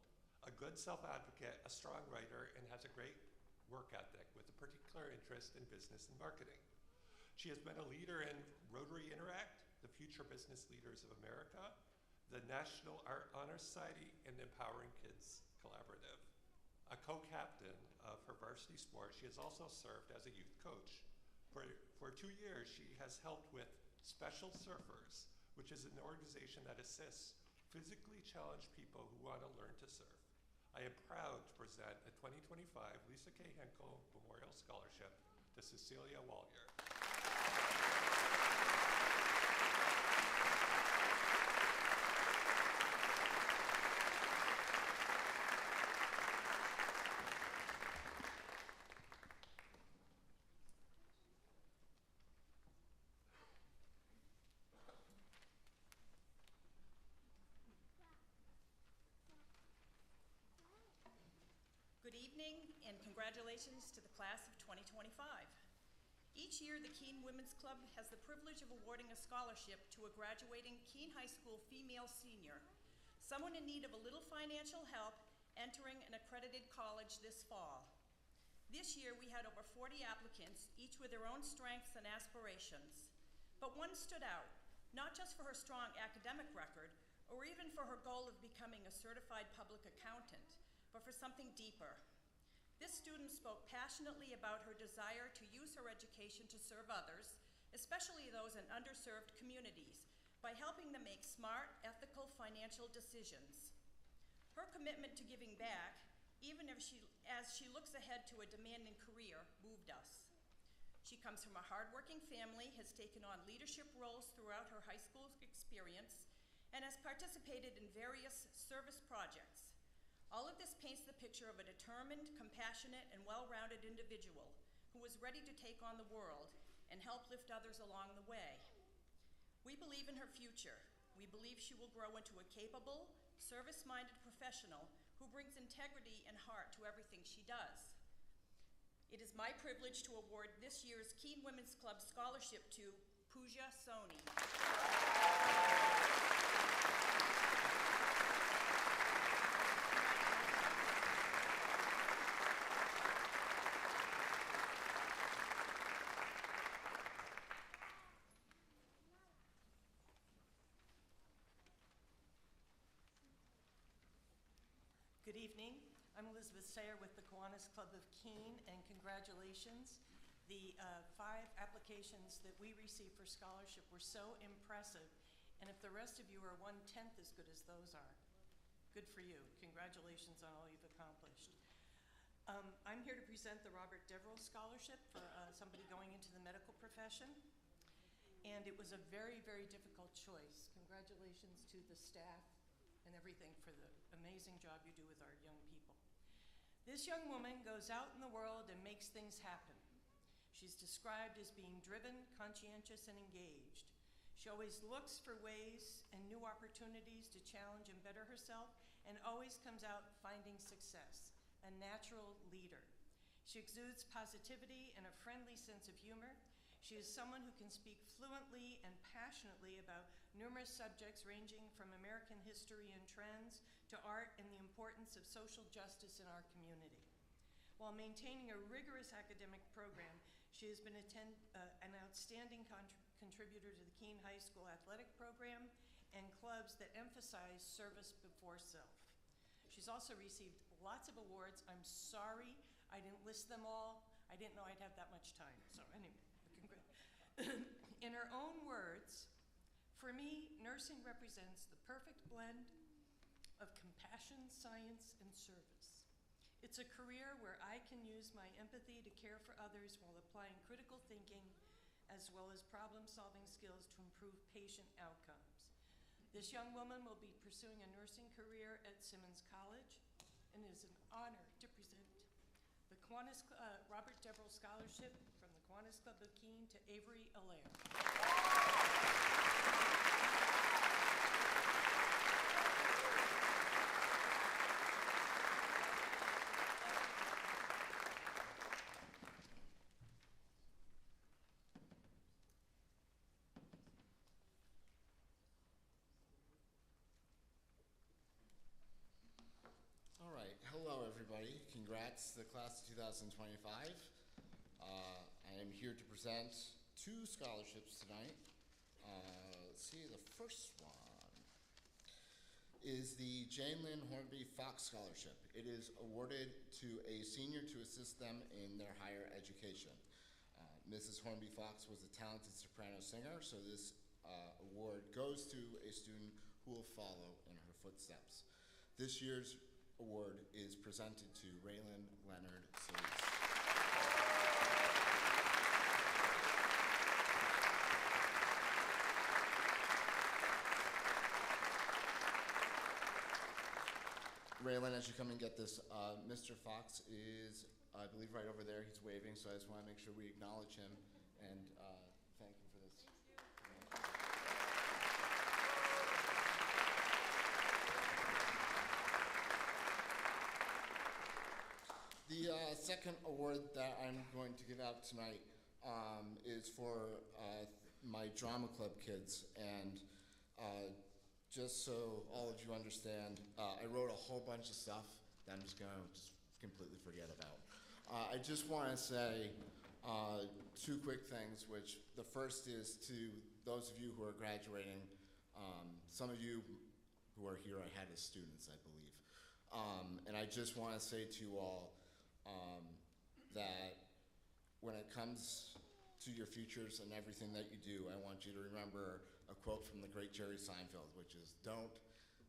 a good self-advocate, a strong writer, and has a great work ethic with a particular interest in business and marketing. She has been a leader in Rotary Interact, the Future Business Leaders of America, the National Art Honor Society, and the Empowering Kids Collaborative. A co-captain of her varsity sport, she has also served as a youth coach. For 2 years, she has helped with Special Surfers, which is an organization that assists physically challenged people who want to learn to surf. I am proud to present a 2025 Lisa K. Henkel Memorial Scholarship to Cecilia Wallier. Good evening and congratulations to the class of 2025. Each year, the Keene Women's Club has the privilege of awarding a scholarship to a graduating Keene High School female senior, someone in need of a little financial help entering an accredited college this fall. This year, we had over 40 applicants, each with their own strengths and aspirations. But one stood out, not just for her strong academic record, or even for her goal of becoming a certified public accountant, but for something deeper. This student spoke passionately about her desire to use her education to serve others, especially those in underserved communities, by helping them make smart, ethical financial decisions. Her commitment to giving back, even as she looks ahead to a demanding career, moved us. She comes from a hardworking family, has taken on leadership roles throughout her high school experience, and has participated in various service projects. All of this paints the picture of a determined, compassionate, and well-rounded individual who is ready to take on the world and help lift others along the way. We believe in her future. We believe she will grow into a capable, service-minded professional who brings integrity and heart to everything she does. It is my privilege to award this year's Keene Women's Club Scholarship to Pooja Soni. Good evening. I'm Elizabeth Sayer with the Kiwanis Club of Keene, and congratulations. The 5 applications that we received for scholarship were so impressive, and if the rest of you are 1/10 as good as those are, good for you. Congratulations on all you've accomplished. I'm here to present the Robert Deverell Scholarship for somebody going into the medical profession, and it was a very, very difficult choice. Congratulations to the staff and everything for the amazing job you do with our young people. This young woman goes out in the world and makes things happen. She's described as being driven, conscientious, and engaged. She always looks for ways and new opportunities to challenge and better herself, and always comes out finding success, a natural leader. She exudes positivity and a friendly sense of humor. She is someone who can speak fluently and passionately about numerous subjects ranging from American history and trends to art and the importance of social justice in our community. While maintaining a rigorous academic program, she has been an outstanding contributor to the Keene High School athletic program and clubs that emphasize service before self. She's also received lots of awards. I'm sorry I didn't list them all. I didn't know I'd have that much time. So anyway, in her own words, for me, nursing represents the perfect blend of compassion, science, and service. It's a career where I can use my empathy to care for others while applying critical thinking as well as problem-solving skills to improve patient outcomes. This young woman will be pursuing a nursing career at Simmons College, and it is an honor to present the Robert Deverell Scholarship from the Kiwanis Club of Keene to Avery Allaire. All right, hello everybody. Congrats to the class of 2025. I am here to present 2 scholarships tonight. Let's see, the first one is the Jane Lynn Hornby Fox Scholarship. It is awarded to a senior to assist them in their higher education. Mrs. Hornby Fox was a talented soprano singer, so this award goes to a student who will follow in her footsteps. This year's award is presented to Raylan Leonard Solis. Raylan, as you come and get this, Mr. Fox is, I believe, right over there. He's waving, so I just want to make sure we acknowledge him and thank him for this. The second award that I'm going to give out tonight is for my drama club kids, and just so all of you understand, I wrote a whole bunch of stuff that I'm just going to completely forget about. I just want to say two quick things, which the first is to those of you who are graduating. Some of you who are here I had as students, I believe. And I just want to say to you all that when it comes to your futures and everything that you do, I want you to remember a quote from the great Jerry Seinfeld, which is, don't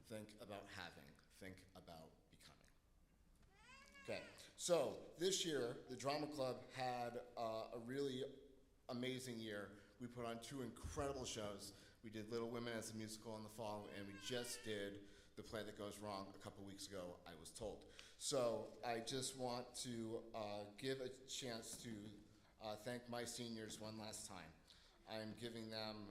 think about having, think about becoming. Okay, so this year, the Drama Club had a really amazing year. We put on 2 incredible shows. We did Little Women as a musical in the fall, and we just did The Play That Goes Wrong a couple weeks ago, I was told. So I just want to give a chance to thank my seniors one last time. I'm giving them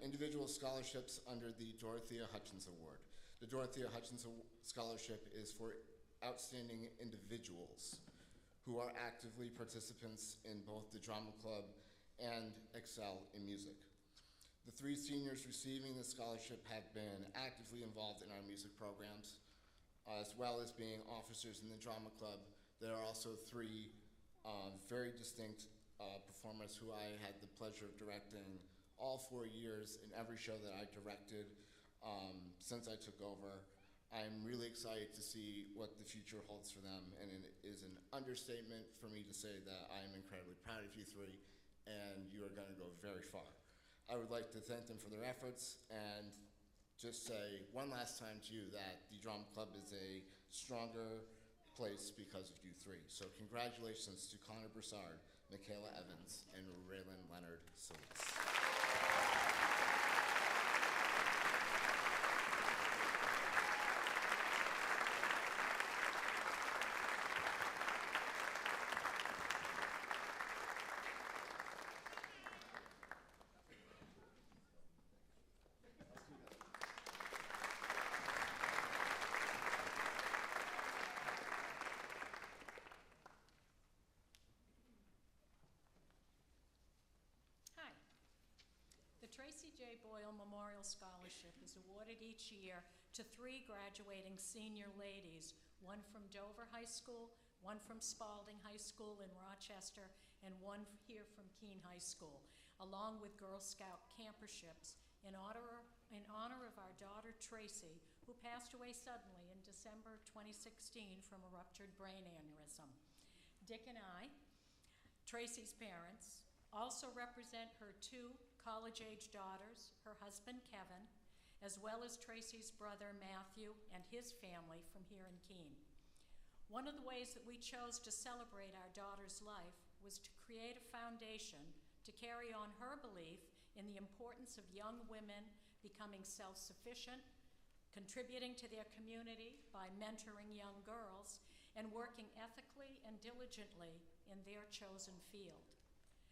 individual scholarships under the Dorothea Hutchins Award. The Dorothea Hutchins Scholarship is for outstanding individuals who are actively participants in both the drama club and excel in music. The 3 seniors receiving the scholarship have been actively involved in our music programs, as well as being officers in the drama club. There are also 3 very distinct performers who I had the pleasure of directing all 4 years in every show that I directed since I took over. I'm really excited to see what the future holds for them, and it is an understatement for me to say that I am incredibly proud of you 3, and you are going to go very far. I would like to thank them for their efforts and just say one last time to you that the Drama Club is a stronger place because of you 3. So congratulations to Connor Broussard, Michaela Evans, and Raylan Leonard Solis. Tracy J. Boyle Memorial Scholarship is awarded each year to 3 graduating senior ladies, one from Dover High School, one from Spalding High School in Rochester, and one here from Keene High School, along with Girl Scout camperships in honor of our daughter Tracy, who passed away suddenly in December 2016 from a ruptured brain aneurysm. Dick and I, Tracy's parents, also represent her 2 college-age daughters, her husband Kevin, as well as Tracy's brother Matthew and his family from here in Keene. One of the ways that we chose to celebrate our daughter's life was to create a foundation to carry on her belief in the importance of young women becoming self-sufficient, contributing to their community by mentoring young girls, and working ethically and diligently in their chosen field.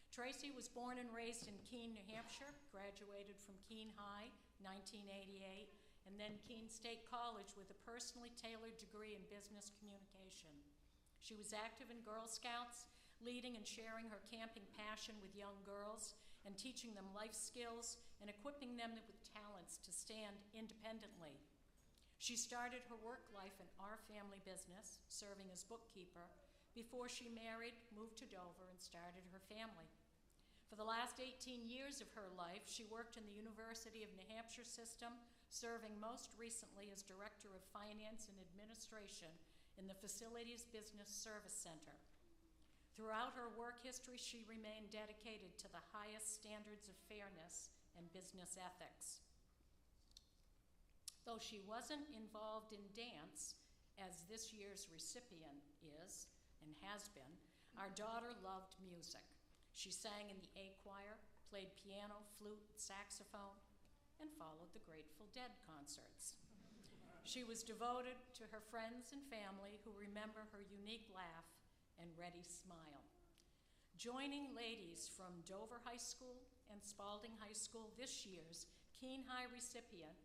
Tracy was born and raised in Keene, New Hampshire, graduated from Keene High, 1988, and then Keene State College with a personally tailored degree in business communication. She was active in Girl Scouts, leading and sharing her camping passion with young girls and teaching them life skills and equipping them with talents to stand independently. She started her work life in our family business, serving as bookkeeper, before she married, moved to Dover, and started her family. For the last 18 years of her life, she worked in the University of New Hampshire system, serving most recently as Director of Finance and Administration in the Facilities Business Service Center. Throughout her work history, she remained dedicated to the highest standards of fairness and business ethics. Though she wasn't involved in dance, as this year's recipient is and has been, our daughter loved music. She sang in the A choir, played piano, flute, saxophone, and followed the Grateful Dead concerts. She was devoted to her friends and family who remember her unique laugh and ready smile. Joining ladies from Dover High School and Spalding High School this year's Keene High recipient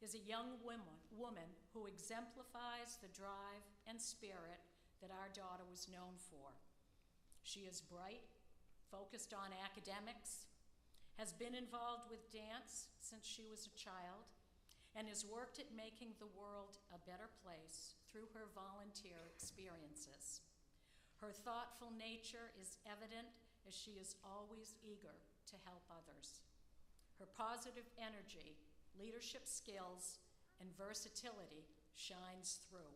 is a young woman who exemplifies the drive and spirit that our daughter was known for. She is bright, focused on academics, has been involved with dance since she was a child, and has worked at making the world a better place through her volunteer experiences. Her thoughtful nature is evident as she is always eager to help others. Her positive energy, leadership skills, and versatility shines through.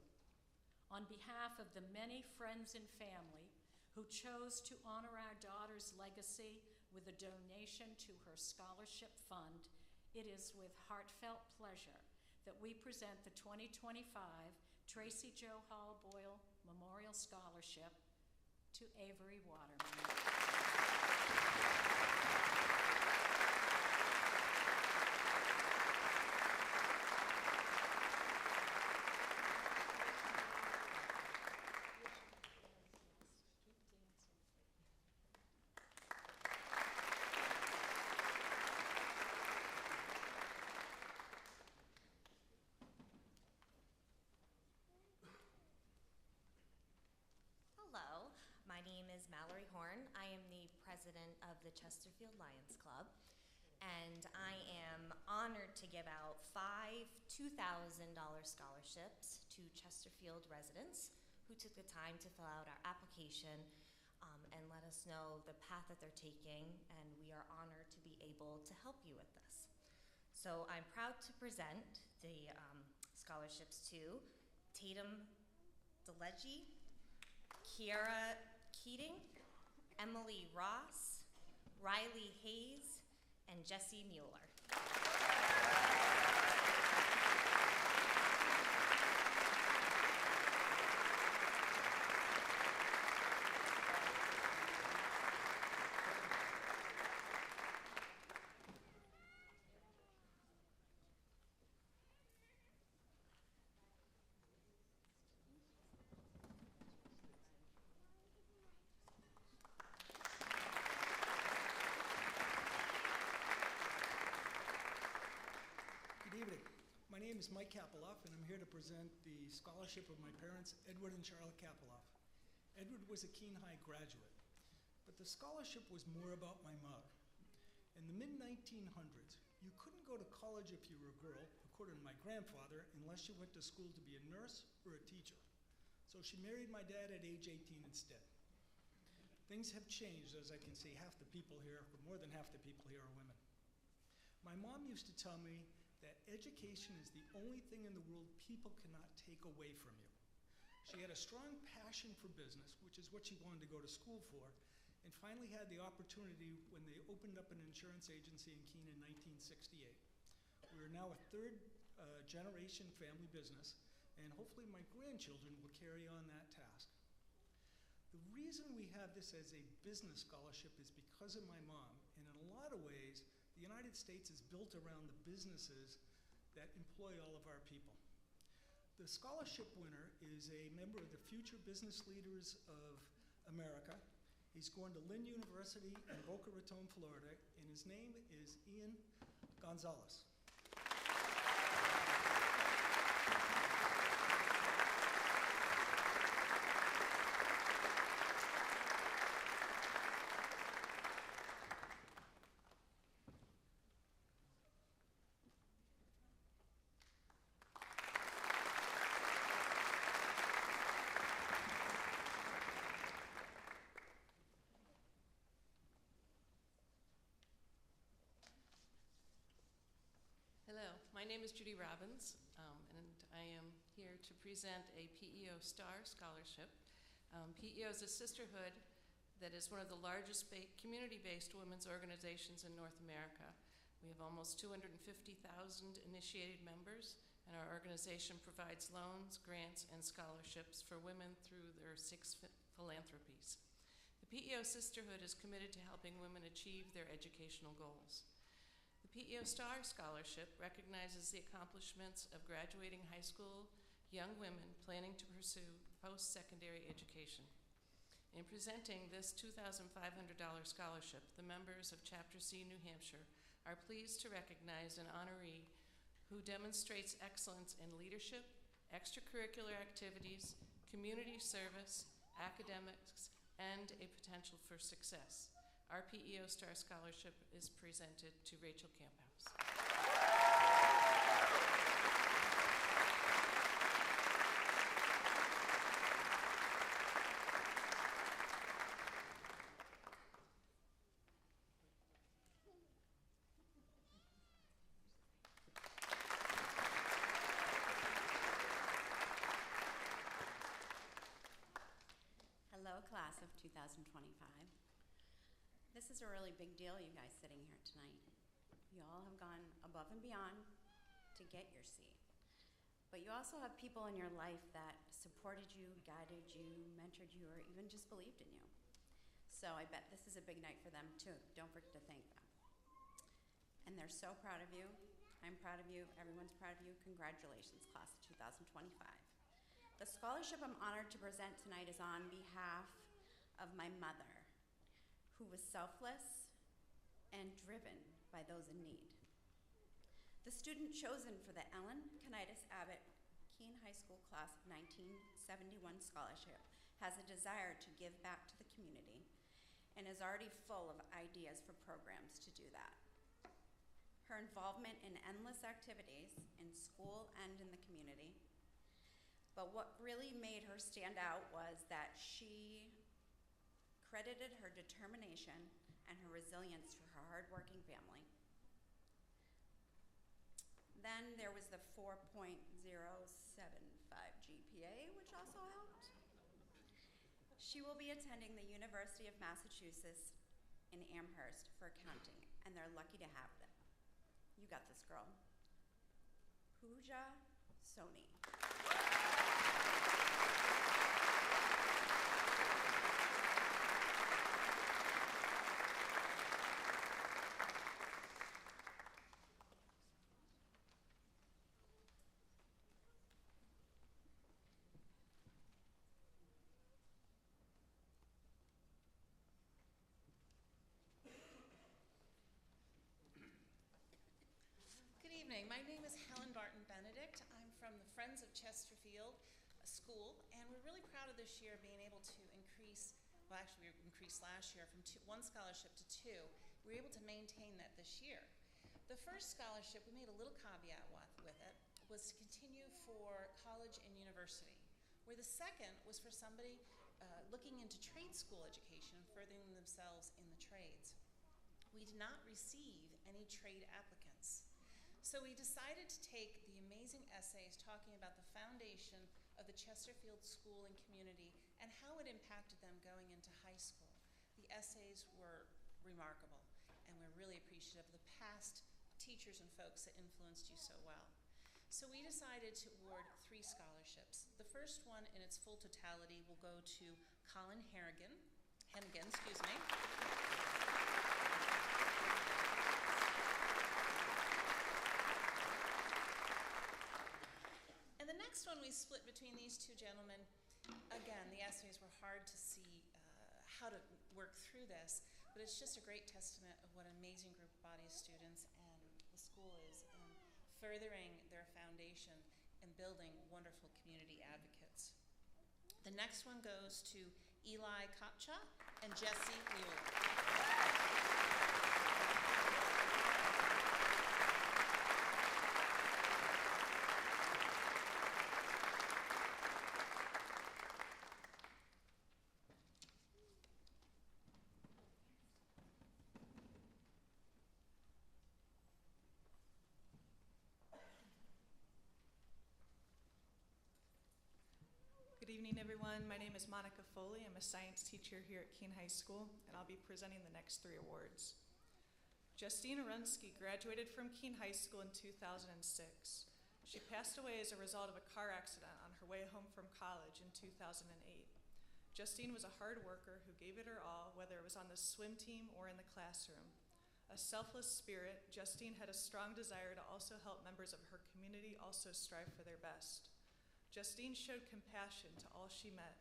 On behalf of the many friends and family who chose to honor our daughter's legacy with a donation to her scholarship fund, it is with heartfelt pleasure that we present the 2025 Tracy Jo Hall Boyle Memorial Scholarship to Avery Waterman. Hello, my name is Mallory Horn. I am the president of the Chesterfield Lions Club, and I am honored to give out 5 $2,000 scholarships to Chesterfield residents who took the time to fill out our application and let us know the path that they're taking, and we are honored to be able to help you with this. So I'm proud to present the scholarships to Tatum DeLegge, Kiara Keating, Emily Ross, Riley Hayes, and Jesse Mueller. Good evening. My name is Mike Kapoloff, and I'm here to present the scholarship of my parents, Edward and Charlotte Kapoloff. Edward was a Keene High graduate, but the scholarship was more about my mother. In the mid-1900s, you couldn't go to college if you were a girl, according to my grandfather, unless you went to school to be a nurse or a teacher. So she married my dad at age 18 instead. Things have changed, as I can see. Half the people here, or more than half the people here, are women. My mom used to tell me that education is the only thing in the world people cannot take away from you. She had a strong passion for business, which is what she wanted to go to school for, and finally had the opportunity when they opened up an insurance agency in Keene in 1968. We are now a third generation family business, and hopefully my grandchildren will carry on that task. The reason we have this as a business scholarship is because of my mom, and in a lot of ways, the United States is built around the businesses that employ all of our people. The scholarship winner is a member of the Future Business Leaders of America. He's going to Lynn University in Boca Raton, Florida, and his name is Ian Gonzalez. Hello, my name is Judy Robbins, and I am here to present a PEO Star Scholarship. PEO is a sisterhood that is one of the largest community-based women's organizations in North America. We have almost 250,000 initiated members, and our organization provides loans, grants, and scholarships for women through their 6 philanthropies. The PEO Sisterhood is committed to helping women achieve their educational goals. The PEO Star Scholarship recognizes the accomplishments of graduating high school young women planning to pursue post-secondary education. In presenting this $2,500 scholarship, the members of Chapter C, New Hampshire, are pleased to recognize an honoree who demonstrates excellence in leadership, extracurricular activities, community service, academics, and a potential for success. Our PEO Star Scholarship is presented to Rachel Camphouse. Hello, class of 2025. This is a really big deal, you guys sitting here tonight. You all have gone above and beyond to get your seat. But you also have people in your life that supported you, guided you, mentored you, or even just believed in you. So I bet this is a big night for them too. Don't forget to thank them. And they're so proud of you. I'm proud of you. Everyone's proud of you. Congratulations, class of 2025. The scholarship I'm honored to present tonight is on behalf of my mother, who was selfless and driven by those in need. The student chosen for the Ellen Canitas Abbott Keene High School class of 1971 scholarship has a desire to give back to the community and is already full of ideas for programs to do that. Her involvement in endless activities in school and in the community. But what really made her stand out was that she credited her determination and her resilience to her hardworking family. Then there was the 4.075 GPA, which also helped. She will be attending the University of Massachusetts in Amherst for accounting, and they're lucky to have them. You got this, girl. Pooja Soni. Good evening. My name is Helen Barton Benedict. I'm from the Friends of Chesterfield School, and we're really proud of this year being able to increase, well actually we increased last year from 1 scholarship to 2. We were able to maintain that this year. The first scholarship, we made a little caveat with it, was to continue for college and university, where the second was for somebody looking into trade school education and furthering themselves in the trades. We did not receive any trade applicants. So we decided to take the amazing essays talking about the foundation of the Chesterfield school and community and how it impacted them going into high school. The essays were remarkable, and we're really appreciative of the past teachers and folks that influenced you so well. So we decided to award 3 scholarships. The first one in its full totality will go to Colin Hennigan, excuse me. And the next one we split between these 2 gentlemen. Again, the essays were hard to see how to work through this, but it's just a great testament of what an amazing group of body of students and the school is in furthering their foundation and building wonderful community advocates. The next one goes to Eli Kopcha and Jesse Mueller. Good evening, everyone. My name is Monica Foley. I'm a science teacher here at Keene High School, and I'll be presenting the next 3 awards. Justine Arunsky graduated from Keene High School in 2006. She passed away as a result of a car accident on her way home from college in 2008. Justine was a hard worker who gave it her all, whether it was on the swim team or in the classroom. A selfless spirit, Justine had a strong desire to also help members of her community also strive for their best. Justine showed compassion to all she met.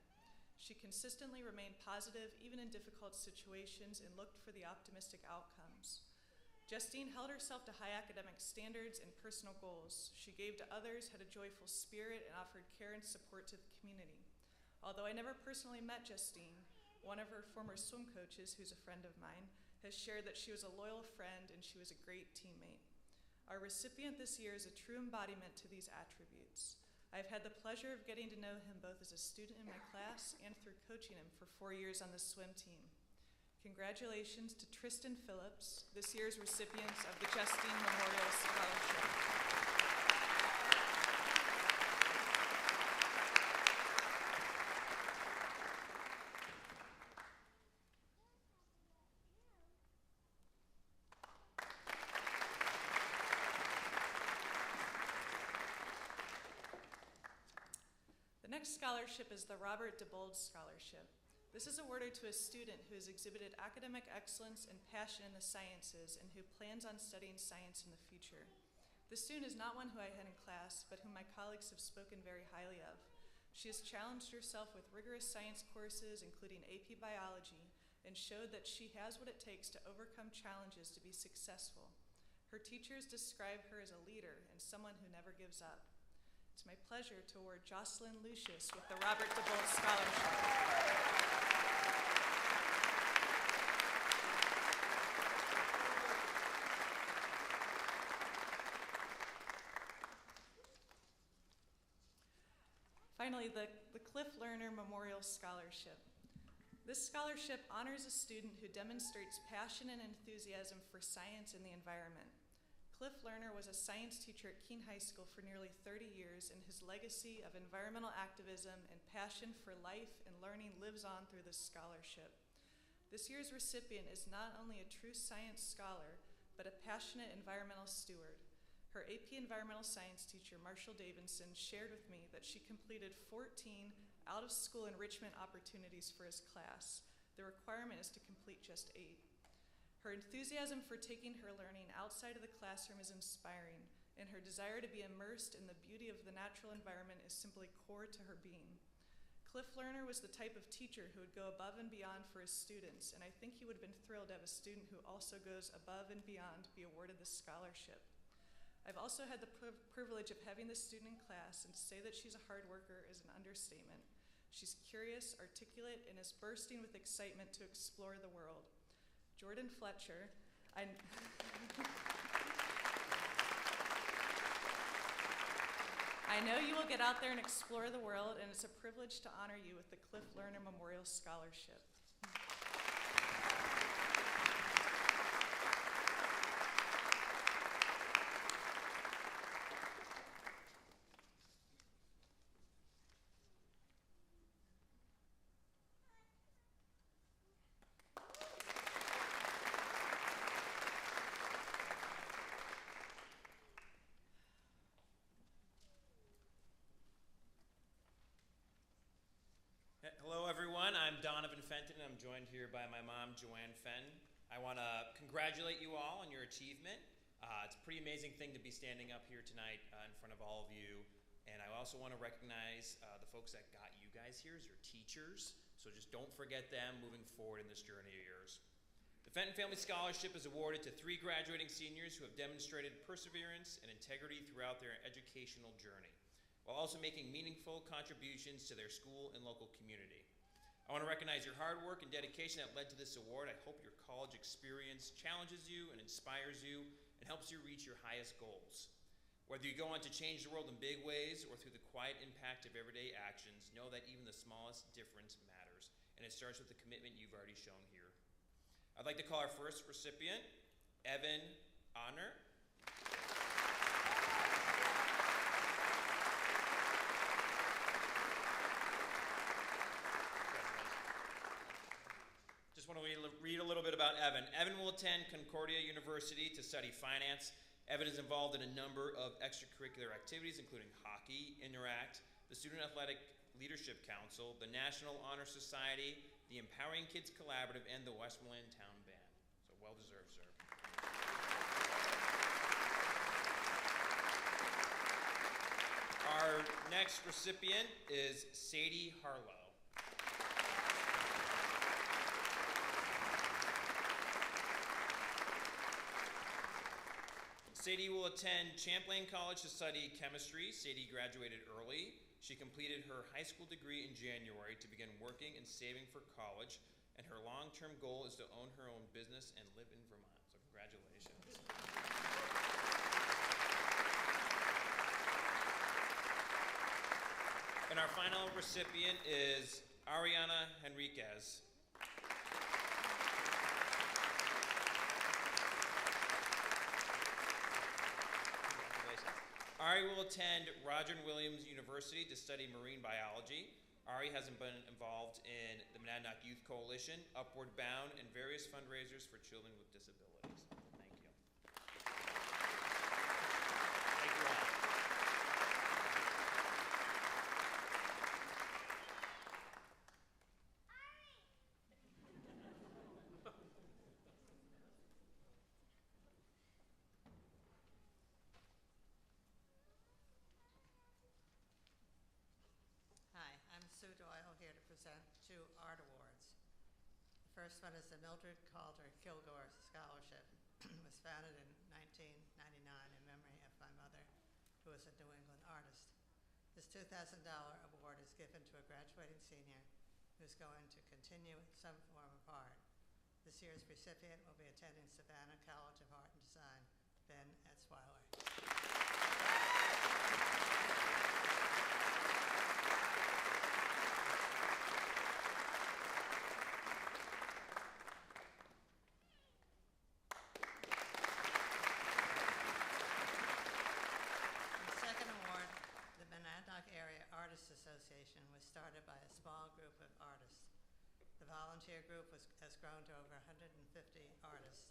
She consistently remained positive even in difficult situations and looked for the optimistic outcomes. Justine held herself to high academic standards and personal goals. She gave to others, had a joyful spirit, and offered care and support to the community. Although I never personally met Justine, one of her former swim coaches, who's a friend of mine, has shared that she was a loyal friend and she was a great teammate. Our recipient this year is a true embodiment to these attributes. I've had the pleasure of getting to know him both as a student in my class and through coaching him for 4 years on the swim team. Congratulations to Tristan Phillips, this year's recipients of the Justine Memorial Scholarship. The next scholarship is the Robert DeBold Scholarship. This is awarded to a student who has exhibited academic excellence and passion in the sciences and who plans on studying science in the future. This student is not one who I had in class, but whom my colleagues have spoken very highly of. She has challenged herself with rigorous science courses, including AP Biology, and showed that she has what it takes to overcome challenges to be successful. Her teachers describe her as a leader and someone who never gives up. It's my pleasure to award Jocelyn Lucius with the Robert DeBold Scholarship. Finally, the Cliff Lerner Memorial Scholarship. This scholarship honors a student who demonstrates passion and enthusiasm for science and the environment. Cliff Lerner was a science teacher at Keene High School for nearly 30 years, and his legacy of environmental activism and passion for life and learning lives on through this scholarship. This year's recipient is not only a true science scholar, but a passionate environmental steward. Her AP Environmental Science teacher, Marshall Davidson, shared with me that she completed 14 out-of-school enrichment opportunities for his class. The requirement is to complete just 8. Her enthusiasm for taking her learning outside of the classroom is inspiring, and her desire to be immersed in the beauty of the natural environment is simply core to her being. Cliff Lerner was the type of teacher who would go above and beyond for his students, and I think he would have been thrilled to have a student who also goes above and beyond be awarded this scholarship. I've also had the privilege of having this student in class, and to say that she's a hard worker is an understatement. She's curious, articulate, and is bursting with excitement to explore the world. Jordan Fletcher, I know you will get out there and explore the world, and it's a privilege to honor you with the Cliff Lerner Memorial Scholarship. Hello everyone, I'm Donovan Fenton and I'm joined here by my mom, Joanne Fenn. I want to congratulate you all on your achievement. It's a pretty amazing thing to be standing up here tonight in front of all of you. And I also want to recognize the folks that got you guys here as your teachers. So just don't forget them moving forward in this journey of yours. The Fenton Family Scholarship is awarded to 3 graduating seniors who have demonstrated perseverance and integrity throughout their educational journey, while also making meaningful contributions to their school and local community. I want to recognize your hard work and dedication that led to this award. I hope your college experience challenges you and inspires you and helps you reach your highest goals. Whether you go on to change the world in big ways or through the quiet impact of everyday actions, know that even the smallest difference matters, and it starts with the commitment you've already shown here. I'd like to call our first recipient, Evan Honor. about Evan. Evan will attend Concordia University to study finance. Evan is involved in a number of extracurricular activities, including hockey, Interact, the Student Athletic Leadership Council, the National Honor Society, the Empowering Kids Collaborative, and the Westmoreland Town Band. So well deserved, sir. Our next recipient is Sadie Harlow. Sadie will attend Champlain College to study chemistry. Sadie graduated early. She completed her high school degree in January to begin working and saving for college, and her long-term goal is to own her own business and live in Vermont. So congratulations. And our final recipient is Ariana Henriquez. Ari will attend Roger and Williams University to study marine biology. Ari has been involved in the Monadnock Youth Coalition, Upward Bound, and various fundraisers for children with disabilities. Thank you. Thank you all. Hi, I'm Sue Doyle here to present 2 art awards. The first one is the Mildred Calder Kilgore Scholarship. It was founded in 1999 in memory of my mother, who was a New England artist. This $2,000 award is given to a graduating senior who's going to continue some form of art. This year's recipient will be attending Savannah College of Art and Design, Ben Etzweiler. Association was started by a small group of artists. The volunteer group has grown to over 150 artists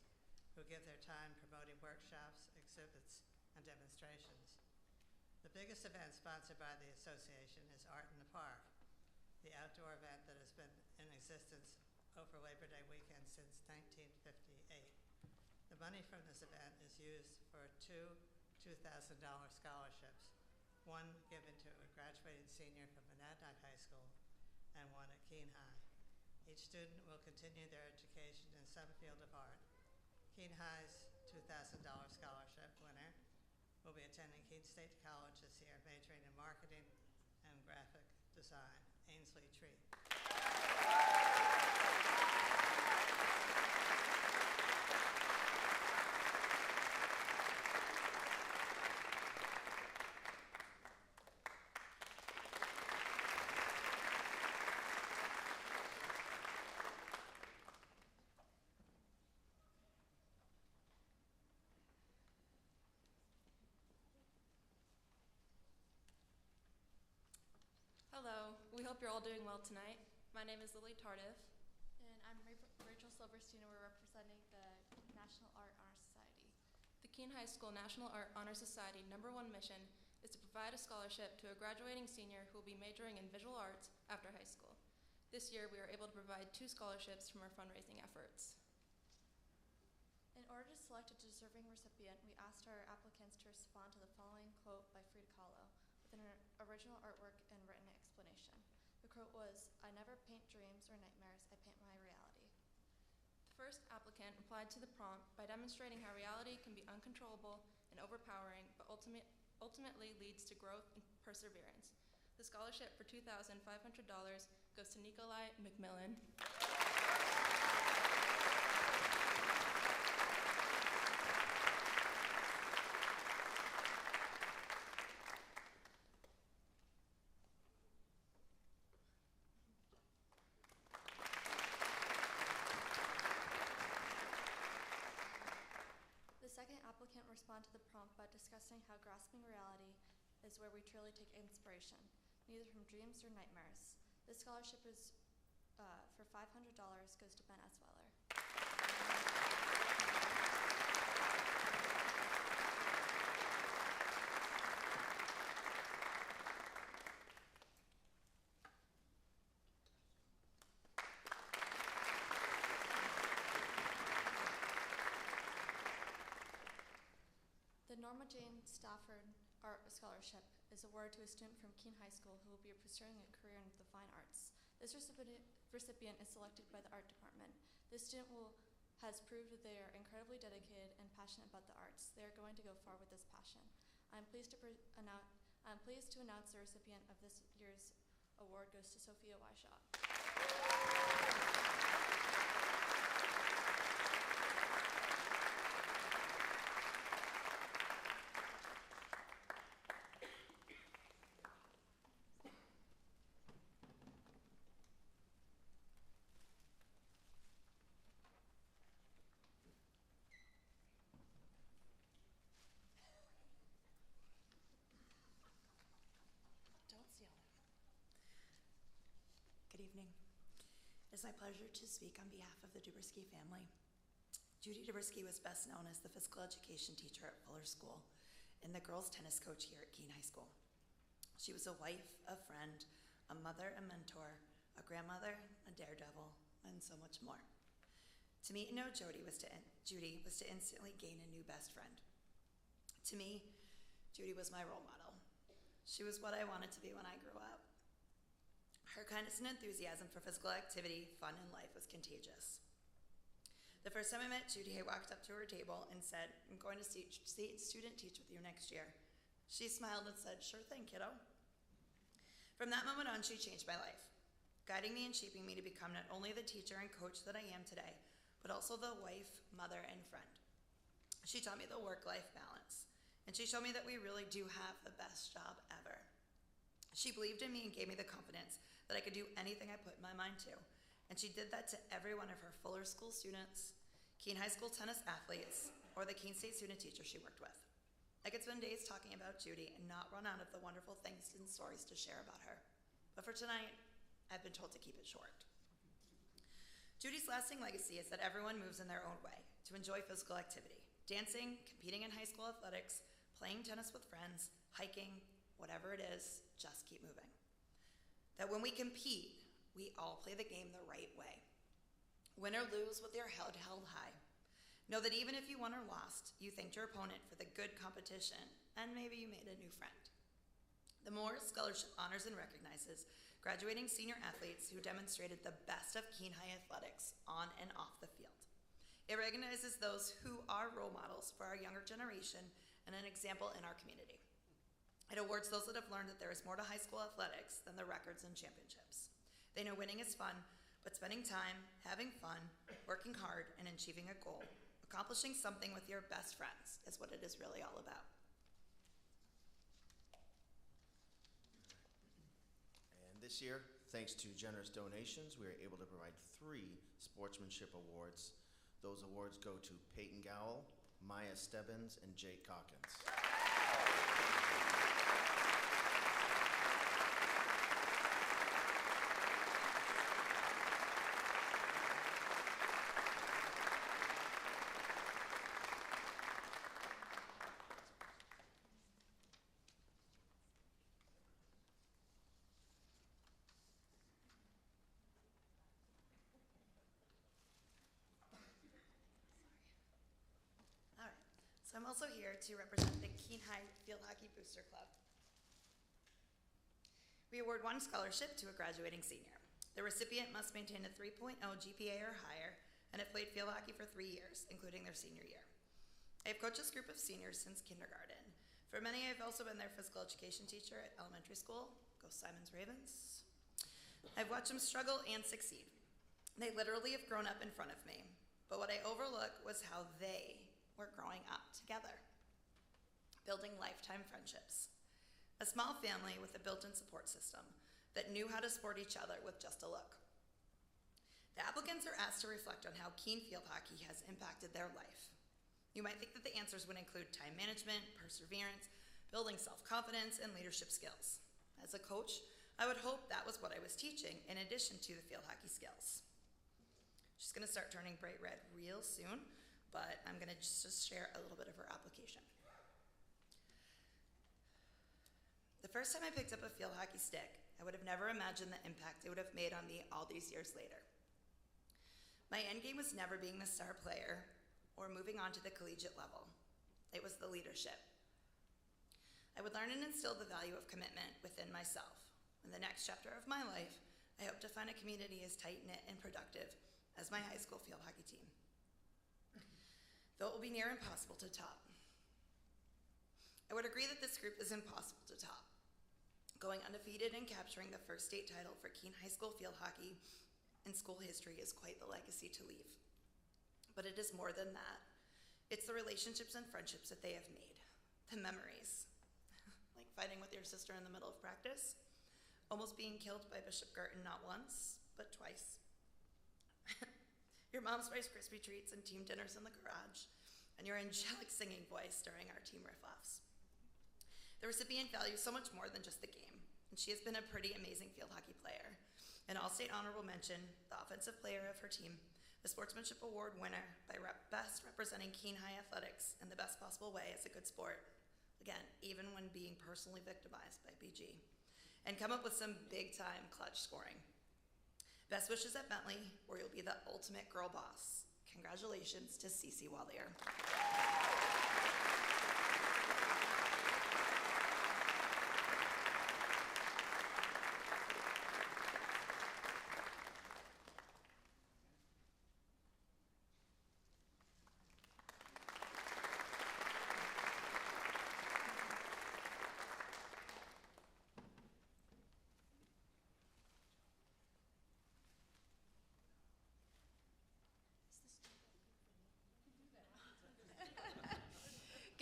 who give their time promoting workshops, exhibits, and demonstrations. The biggest event sponsored by the association is Art in the Park, the outdoor event that has been in existence over Labor Day weekend since 1958. The money from this event is used for 2 $2,000 scholarships, one given to a graduating senior from Monadnock High School and one at Keene High. Each student will continue their education in some field of art. Keene High's $2,000 scholarship winner will be attending Keene State College this year, majoring in marketing and graphic design. Ainsley Tree. Hello, we hope you're all doing well tonight. My name is Lily Tardif. And I'm Rachel Silverstein, and we're representing the National Art Honor Society. The Keene High School National Art Honor Society #1 mission is to provide a scholarship to a graduating senior who will be majoring in visual arts after high school. This year, we are able to provide 2 scholarships from our fundraising efforts. In order to select a deserving recipient, we asked our applicants to respond to the following quote by Frida Kahlo with an original artwork and written explanation. The quote was, "I never paint dreams or nightmares, I paint my reality." The first applicant replied to the prompt by demonstrating how reality can be uncontrollable and overpowering, but ultimately leads to growth and perseverance. The scholarship for $2,500 goes to Nikolai McMillan. The second applicant responded to the prompt by discussing how grasping reality is where we truly take inspiration, neither from dreams or nightmares. This scholarship is for $500 goes to Ben Etzweiler. Norma Jane Stafford Art Scholarship is awarded to a student from Keene High School who will be pursuing a career in the fine arts. This recipient is selected by the art department. This student has proved that they are incredibly dedicated and passionate about the arts. They are going to go far with this passion. I am pleased to announce the recipient of this year's award goes to Sophia Weishaupt. Good evening. It is my pleasure to speak on behalf of the Duberski family. Judy Duberski was best known as the physical education teacher at Fuller School and the girls' tennis coach here at Keene High School. She was a wife, a friend, a mother, a mentor, a grandmother, a daredevil, and so much more. To meet and know Judy was to instantly gain a new best friend. To me, Judy was my role model. She was what I wanted to be when I grew up. Her kindness and enthusiasm for physical activity, fun, and life was contagious. The first time I met Judy, I walked up to her table and said, "I'm going to student teach with you next year." She smiled and said, "Sure thing, kiddo." From that moment on, she changed my life, guiding me and shaping me to become not only the teacher and coach that I am today, but also the wife, mother, and friend. She taught me the work-life balance, and she showed me that we really do have the best job ever. She believed in me and gave me the confidence that I could do anything I put my mind to. And she did that to every one of her Fuller School students, Keene High School tennis athletes, or the Keene State student teacher she worked with. I could spend days talking about Judy and not run out of the wonderful things and stories to share about her. But for tonight, I've been told to keep it short. Judy's lasting legacy is that everyone moves in their own way to enjoy physical activity. Dancing, competing in high school athletics, playing tennis with friends, hiking, whatever it is, just keep moving. That when we compete, we all play the game the right way. Win or lose with your head held high. Know that even if you won or lost, you thanked your opponent for the good competition, and maybe you made a new friend. The Memorial Scholarship honors and recognizes graduating senior athletes who demonstrated the best of Keene High athletics on and off the field. It recognizes those who are role models for our younger generation and an example in our community. It awards those that have learned that there is more to high school athletics than the records and championships. They know winning is fun, but spending time, having fun, working hard, and achieving a goal, accomplishing something with your best friends is what it is really all about. And this year, thanks to generous donations, we are able to provide 3 sportsmanship awards. Those awards go to Peyton Gowell, Maya Stebbins, and Jake Calkins. So I'm also here to represent the Keene High Field Hockey Booster Club. We award 1 scholarship to a graduating senior. The recipient must maintain a 3.0 GPA or higher and have played field hockey for 3 years, including their senior year. I have coached this group of seniors since kindergarten. For many, I've also been their physical education teacher at elementary school. Go Simons Ravens. I've watched them struggle and succeed. They literally have grown up in front of me. But what I overlook was how they were growing up together, building lifetime friendships. A small family with a built-in support system that knew how to support each other with just a look. The applicants are asked to reflect on how Keene field hockey has impacted their life. You might think that the answers would include time management, perseverance, building self-confidence, and leadership skills. As a coach, I would hope that was what I was teaching in addition to the field hockey skills. She's gonna start turning bright red real soon, but I'm gonna just share a little bit of her application. The first time I picked up a field hockey stick, I would have never imagined the impact it would have made on me all these years later. My end game was never being the star player or moving on to the collegiate level. It was the leadership, I would learn and instill the value of commitment within myself. In the next chapter of my life, I hope to find a community as tight-knit and productive as my high school field hockey team, though it will be near impossible to top. I would agree that this group is impossible to top. Going undefeated and capturing the first state title for Keene High School field hockey in school history is quite the legacy to leave. But it is more than that. It's the relationships and friendships that they have made, the memories, like fighting with your sister in the middle of practice, almost being killed by Bishop Garten not once, but twice. Your mom's Rice Krispie treats and team dinners in the garage, and your angelic singing voice during our team riff-offs. The recipient values so much more than just the game, and she has been a pretty amazing field hockey player. An all-state honorable mention, the offensive player of her team, the Sportsmanship Award winner by best representing Keene High athletics in the best possible way as a good sport. Again, even when being personally victimized by BG. And come up with some big-time clutch scoring. Best wishes at Bentley, where you'll be the ultimate girl boss. Congratulations to Cece Wallier.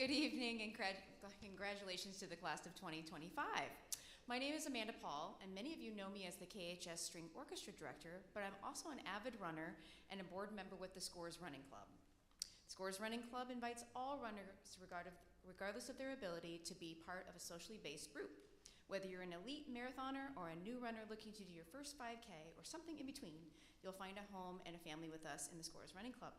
Good evening and congratulations to the class of 2025. My name is Amanda Paul, and many of you know me as the KHS String Orchestra Director, but I'm also an avid runner and a board member with the Scores Running Club. Scores Running Club invites all runners, regardless of their ability, to be part of a socially based group. Whether you're an elite marathoner or a new runner looking to do your first 5K or something in between, you'll find a home and a family with us in the Scores Running Club.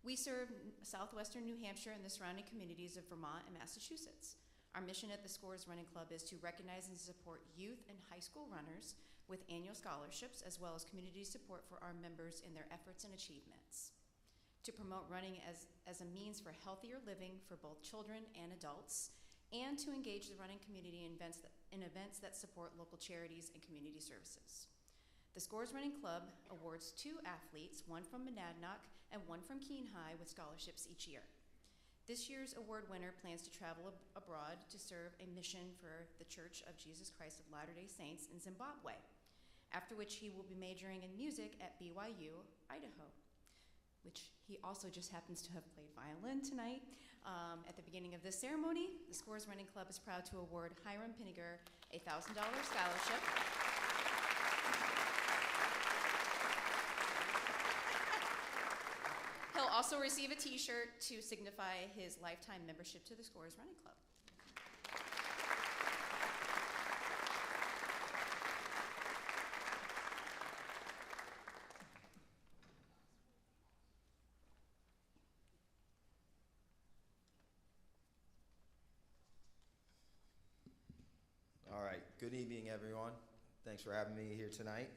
We serve southwestern New Hampshire and the surrounding communities of Vermont and Massachusetts. Our mission at the Scores Running Club is to recognize and support youth and high school runners with annual scholarships, as well as community support for our members in their efforts and achievements. To promote running as a means for healthier living for both children and adults, and to engage the running community in events that support local charities and community services. The Scores Running Club awards 2 athletes, one from Monadnock and one from Keene High, with scholarships each year. This year's award winner plans to travel abroad to serve a mission for the Church of Jesus Christ of Latter-day Saints in Zimbabwe, after which he will be majoring in music at BYU, Idaho, which he also just happens to have played violin tonight. At the beginning of this ceremony, the Scores Running Club is proud to award Hiram Pinniger a $1,000 scholarship. He'll also receive a t-shirt to signify his lifetime membership to the Scores Running Club. All right, good evening, everyone. Thanks for having me here tonight.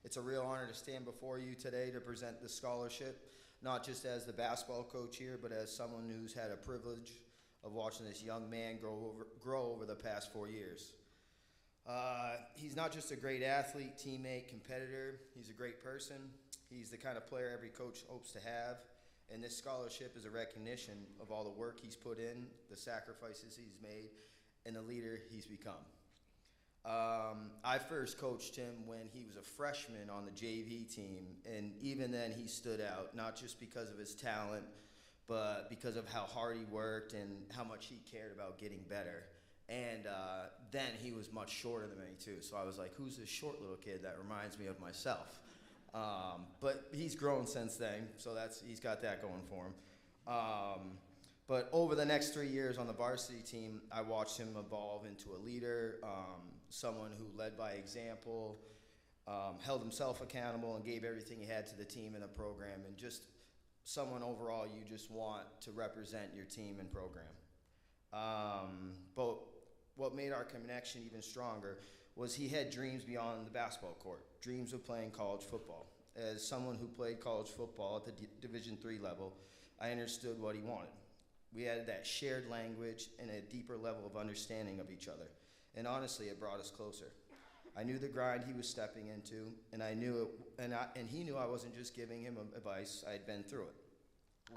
It's a real honor to stand before you today to present the scholarship, not just as the basketball coach here, but as someone who's had a privilege of watching this young man grow over the past 4 years. He's not just a great athlete, teammate, competitor. He's a great person. He's the kind of player every coach hopes to have. And this scholarship is a recognition of all the work he's put in, the sacrifices he's made, and the leader he's become. I first coached him when he was a freshman on the JV team, and even then he stood out, not just because of his talent, but because of how hard he worked and how much he cared about getting better. And then he was much shorter than me too, so I was like, who's this short little kid that reminds me of myself? But he's grown since then, so he's got that going for him. But over the next 3 years on the varsity team, I watched him evolve into a leader, someone who led by example, held himself accountable, and gave everything he had to the team and the program, and just someone overall you just want to represent your team and program. But what made our connection even stronger was he had dreams beyond the basketball court, dreams of playing college football. As someone who played college football at the Division III level, I understood what he wanted. We had that shared language and a deeper level of understanding of each other. And honestly, it brought us closer. I knew the grind he was stepping into, and he knew I wasn't just giving him advice. I had been through it.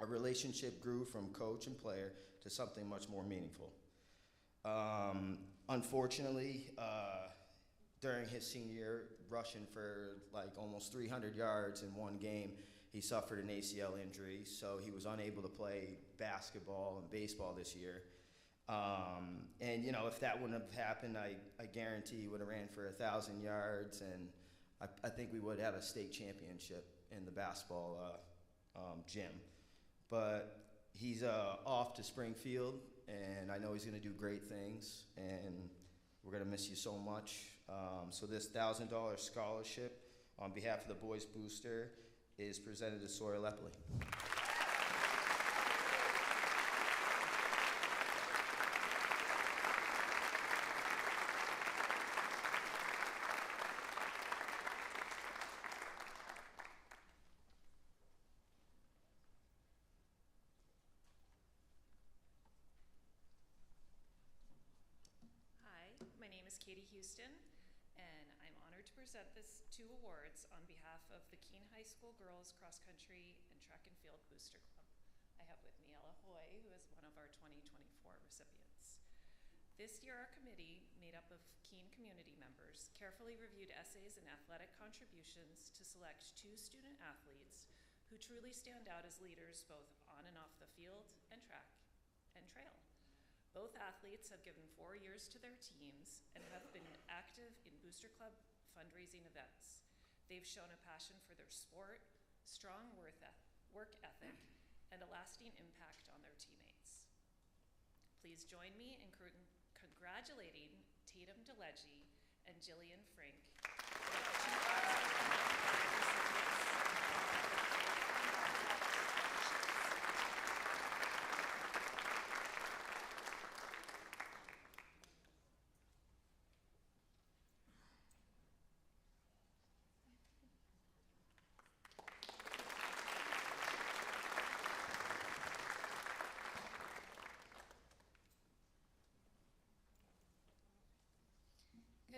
Our relationship grew from coach and player to something much more meaningful. Unfortunately, during his senior year, rushing for like almost 300 yards in one game, he suffered an ACL injury, so he was unable to play basketball and baseball this year. And you know, if that wouldn't have happened, I guarantee he would have ran for 1,000 yards, and I think we would have a state championship in the basketball gym. But he's off to Springfield, and I know he's going to do great things, and we're going to miss you so much. So this $1,000 scholarship on behalf of the Boys Booster is presented to Sawyer Lepley. Houston, and I'm honored to present these 2 awards on behalf of the Keene High School Girls Cross Country and Track and Field Booster Club. I have with me Ella Hoy, who is one of our 2024 recipients. This year, our committee, made up of Keene community members, carefully reviewed essays and athletic contributions to select 2 student athletes who truly stand out as leaders both on and off the field and track and trail. Both athletes have given 4 years to their teams and have been active in Booster Club fundraising events. They've shown a passion for their sport, strong work ethic, and a lasting impact on their teammates. Please join me in congratulating Tatum DeLegge and Jillian Frink.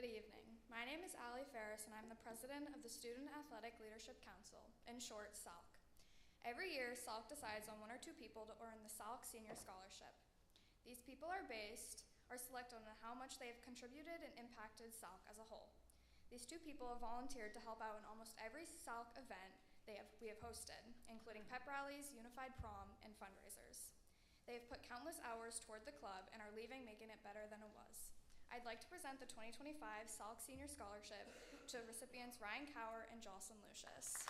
Good evening. My name is Allie Ferris, and I'm the president of the Student Athletic Leadership Council, in short, SALC. Every year, SALC decides on 1 or 2 people to earn the SALC Senior Scholarship. These people are selected on how much they have contributed and impacted SALC as a whole. These 2 people have volunteered to help out in almost every SALC event we have hosted, including pep rallies, unified prom, and fundraisers. They have put countless hours toward the club and are leaving making it better than it was. I'd like to present the 2025 SALC Senior Scholarship to recipients Ryan Cower and Jocelyn Lucius.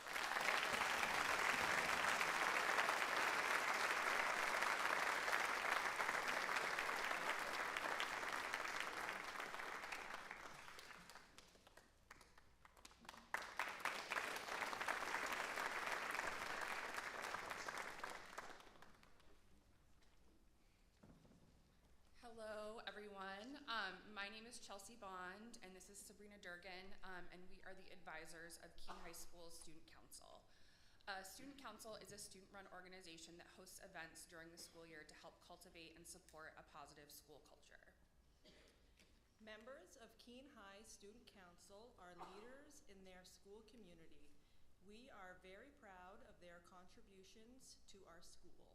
Hello, everyone. My name is Chelsea Bond, and this is Sabrina Durgan, and we are the advisors of Keene High School's Student Council. Student Council is a student-run organization that hosts events during the school year to help cultivate and support a positive school culture. Members of Keene High Student Council are leaders in their school community. We are very proud of their contributions to our school.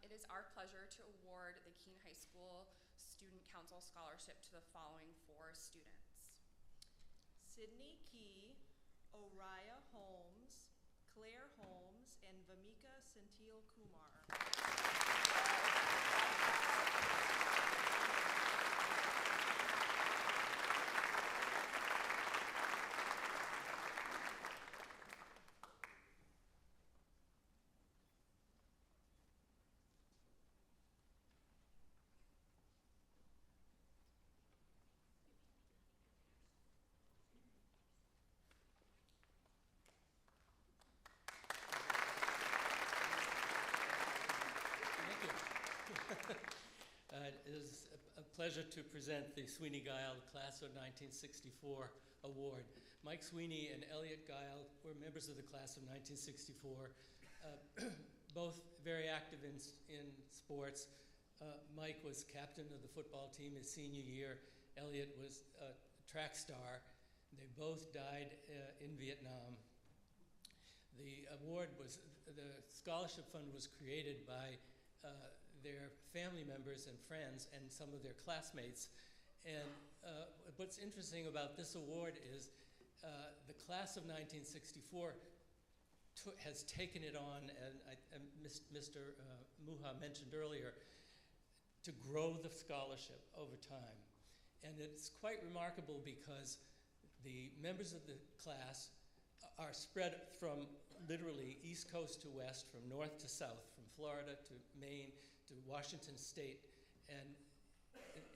It is our pleasure to award the Keene High School Student Council Scholarship to the following 4 students. Sydney Key, Oriah Holmes, Claire Holmes, and Vamika Sentil Kumar. It is a pleasure to present the Sweeney Guile Class of 1964 Award. Mike Sweeney and Elliot Guile were members of the Class of 1964. both very active in sports. Mike was captain of the football team his senior year. Elliot was a track star. They both died in Vietnam. The scholarship fund was created by their family members and friends and some of their classmates. And what's interesting about this award is the class of 1964 has taken it on, and Mr. Muha mentioned earlier, to grow the scholarship over time. And it's quite remarkable because the members of the class are spread from literally east coast to west, from north to south, from Florida to Maine to Washington State,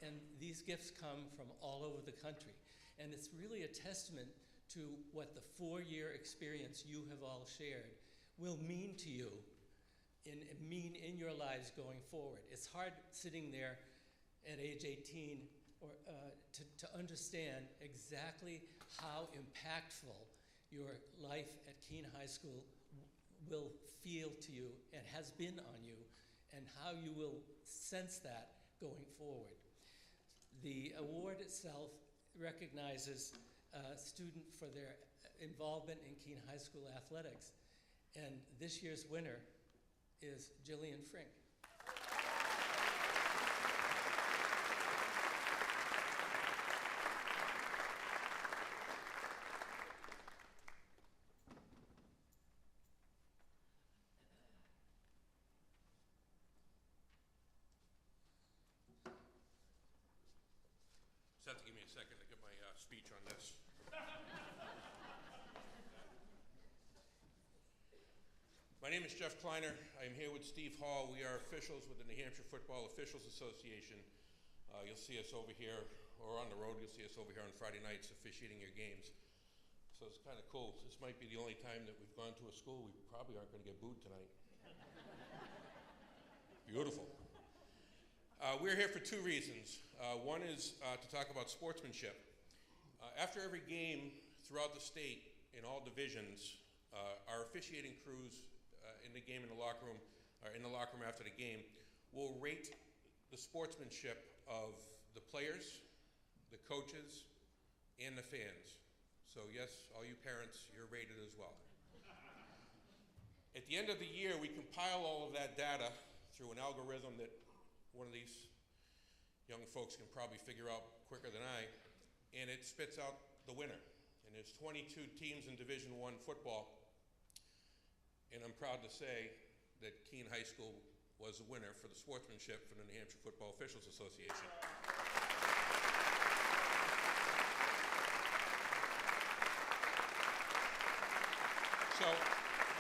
and these gifts come from all over the country. And it's really a testament to what the 4-year experience you have all shared will mean to you, in your lives going forward. It's hard sitting there at age 18 to understand exactly how impactful your life at Keene High School will feel to you and has been on you, and how you will sense that going forward. The award itself recognizes a student for their involvement in Keene High School athletics, and this year's winner is Jillian Frink. Just have to give me a second to get my speech on this. My name is Jeff Kleiner. I'm here with Steve Hall. We are officials with the New Hampshire Football Officials Association. You'll see us over here, or on the road, you'll see us over here on Friday nights officiating your games. So it's kind of cool. This might be the only time that we've gone to a school we probably aren't going to get booed tonight. Beautiful. We're here for two reasons. One is to talk about sportsmanship. After every game throughout the state, in all divisions, our officiating crews in the game in the locker room, or in the locker room after the game, will rate the sportsmanship of the players, the coaches, and the fans. So yes, all you parents, you're rated as well. At the end of the year, we compile all of that data through an algorithm that one of these young folks can probably figure out quicker than I, and it spits out the winner. And there's 22 teams in Division I football, and I'm proud to say that Keene High School was the winner for the sportsmanship for the New Hampshire Football Officials Association. So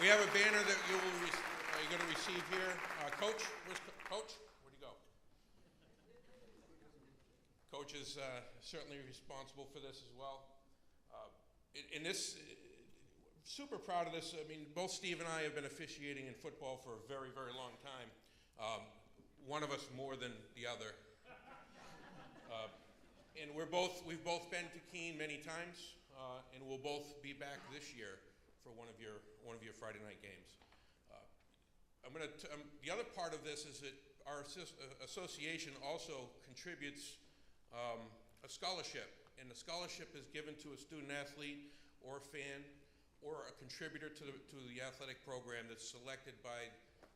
we have a banner that you're going to receive here. Coach, where's Coach? Where'd he go? Coach is certainly responsible for this as well. In this, super proud of this. I mean, both Steve and I have been officiating in football for a very, very long time. One of us more than the other. And we've both been to Keene many times, and we'll both be back this year for one of your Friday night games. The other part of this is that our association also contributes a scholarship, and the scholarship is given to a student athlete or a fan or a contributor to the athletic program that's selected by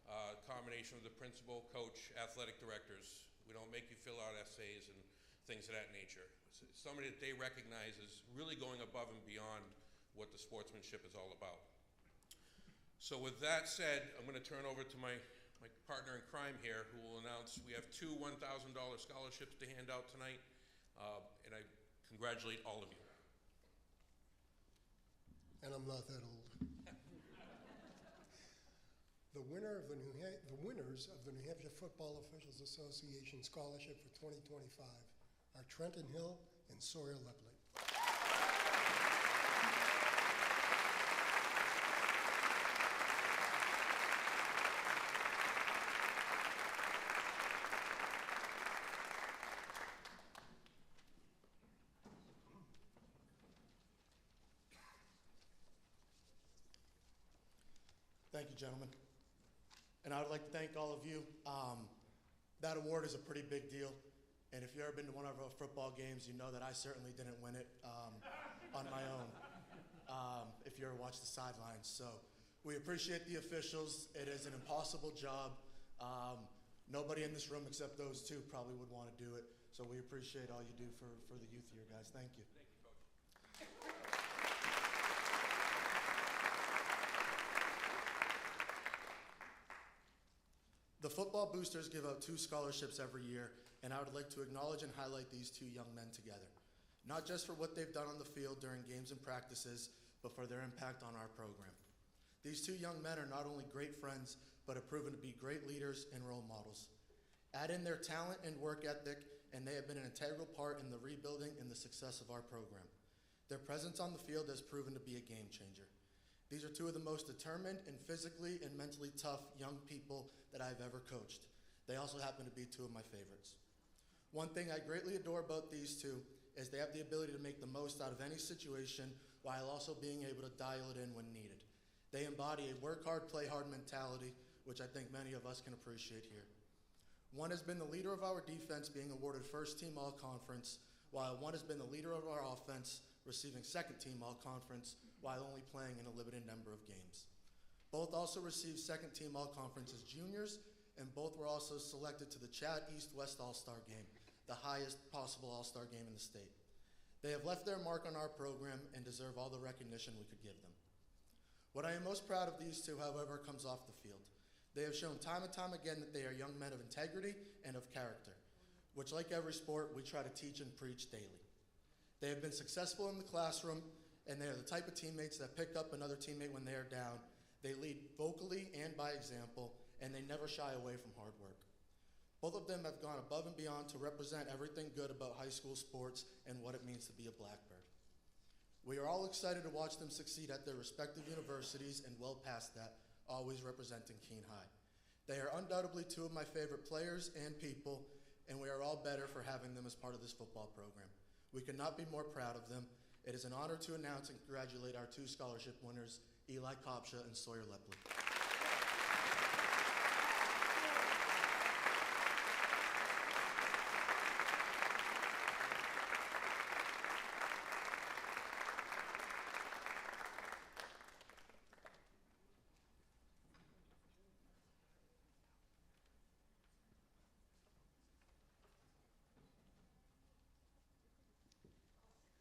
a combination of the principal, coach, athletic directors. We don't make you fill out essays and things of that nature. It's somebody that they recognize is really going above and beyond what the sportsmanship is all about. So with that said, I'm going to turn over to my partner in crime here, who will announce we have two $1,000 scholarships to hand out tonight, and I congratulate all of you. And I'm not that old. The winners of the New Hampshire Football Officials Association Scholarship for 2025 are Trenton Hill and Sawyer Lepley. Thank you, gentlemen. And I would like to thank all of you. That award is a pretty big deal. And if you've ever been to one of our football games, you know that I certainly didn't win it on my own, if you ever watched the sidelines. So we appreciate the officials. It is an impossible job. Nobody in this room except those two probably would want to do it. So we appreciate all you do for the youth here, guys. Thank you. Thank you, Coach. The football boosters give out 2 scholarships every year, and I would like to acknowledge and highlight these 2 young men together. Not just for what they've done on the field during games and practices, but for their impact on our program. These 2 young men are not only great friends, but have proven to be great leaders and role models. Add in their talent and work ethic, and they have been an integral part in the rebuilding and the success of our program. Their presence on the field has proven to be a game changer. These are 2 of the most determined and physically and mentally tough young people that I've ever coached. They also happen to be 2 of my favorites. One thing I greatly adore about these 2 is they have the ability to make the most out of any situation while also being able to dial it in when needed. They embody a work hard, play hard mentality, which I think many of us can appreciate here. One has been the leader of our defense, being awarded first team all-conference, while one has been the leader of our offense, receiving second team all-conference, while only playing in a limited number of games. Both also received second team all-conference as juniors, and both were also selected to the Chad East-West All-Star Game, the highest possible All-Star game in the state. They have left their mark on our program and deserve all the recognition we could give them. What I am most proud of these 2, however, comes off the field. They have shown time and time again that they are young men of integrity and of character, which, like every sport, we try to teach and preach daily. They have been successful in the classroom, and they are the type of teammates that pick up another teammate when they are down. They lead vocally and by example, and they never shy away from hard work. Both of them have gone above and beyond to represent everything good about high school sports and what it means to be a Blackbird. We are all excited to watch them succeed at their respective universities and well past that, always representing Keene High. They are undoubtedly 2 of my favorite players and people, and we are all better for having them as part of this football program. We could not be more proud of them. It is an honor to announce and congratulate our 2 scholarship winners, Eli Kopsha and Sawyer Lepley.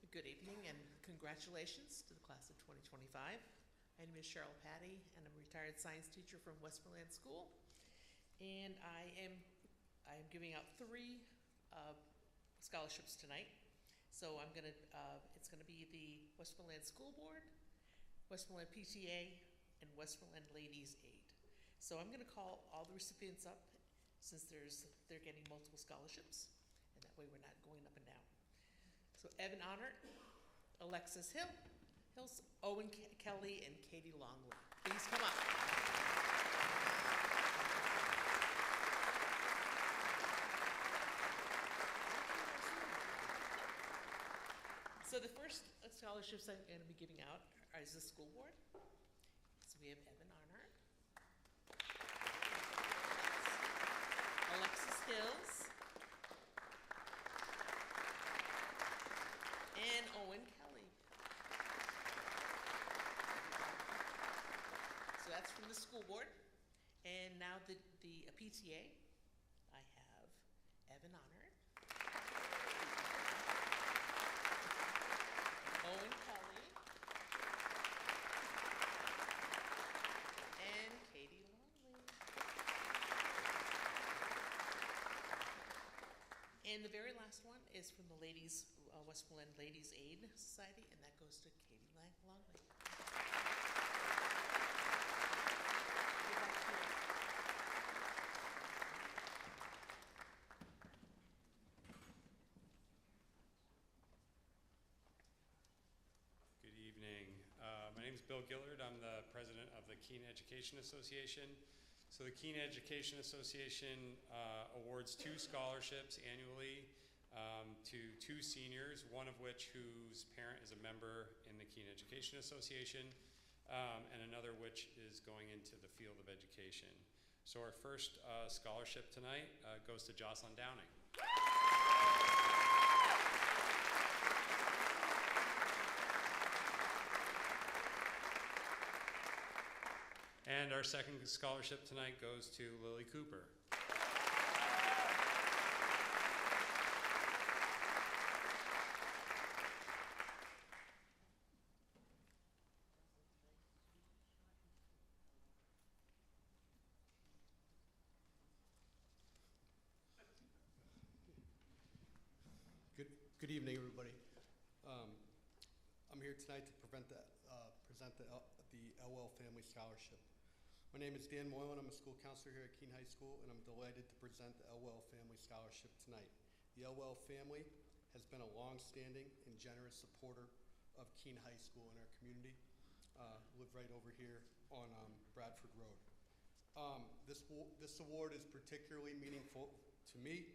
Good evening and congratulations to the class of 2025. My name is Cheryl Patty and I'm a retired science teacher from Westmoreland School. And I am giving out 3 scholarships tonight. So it's gonna be the Westmoreland School Board, Westmoreland PTA, and Westmoreland Ladies Aid. So I'm gonna call all the recipients up since they're getting multiple scholarships, and that way we're not going up and down. So Evan Honor, Alexis Hills, Owen Kelly, and Katie Longley. Please come up. So the first scholarships I'm going to be giving out is the school board. So we have Evan Honor, Alexis Hills, and Owen Kelly. So that's from the school board. And now the PTA, I have Evan Honor, Owen Kelly, and Katie Longley. And the very last one is from the Westmoreland Ladies Aid Society, and that goes to Katie Longley. Good evening. My name is Bill Gillard. I'm the president of the Keene Education Association. So the Keene Education Association awards 2 scholarships annually to 2 seniors, one of which whose parent is a member in the Keene Education Association, and another which is going into the field of education. So our first scholarship tonight goes to Jocelyn Downing. And our second scholarship tonight goes to Lily Cooper. Good evening, everybody. I'm here tonight to present the Elwell Family Scholarship. My name is Dan Moylan. I'm a school counselor here at Keene High School, and I'm delighted to present the Elwell Family Scholarship tonight. The Elwell family has been a long-standing and generous supporter of Keene High School in our community. Live right over here on Bradford Road. This award is particularly meaningful to me.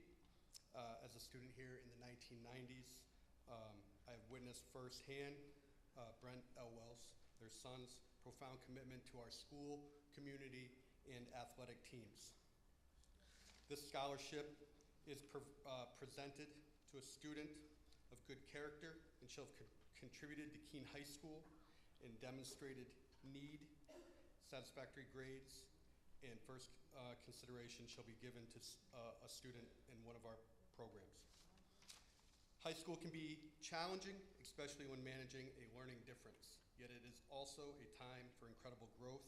As a student here in the 1990s, I've witnessed firsthand Brent Elwell's, their son's, profound commitment to our school, community, and athletic teams. This scholarship is presented to a student of good character and shall have contributed to Keene High School and demonstrated need, satisfactory grades, and first consideration shall be given to a student in one of our programs. High school can be challenging, especially when managing a learning difference, yet it is also a time for incredible growth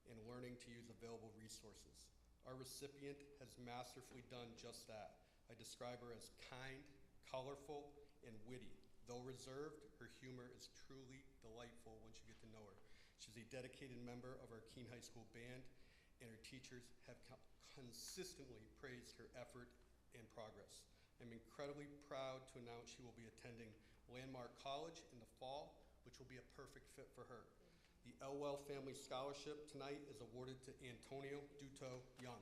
and learning to use available resources. Our recipient has masterfully done just that. I describe her as kind, colorful, and witty. Though reserved, her humor is truly delightful once you get to know her. She's a dedicated member of our Keene High School band, and her teachers have consistently praised her effort and progress. I'm incredibly proud to announce she will be attending Landmark College in the fall, which will be a perfect fit for her. The Elwell Family Scholarship tonight is awarded to Antonio Duto Young.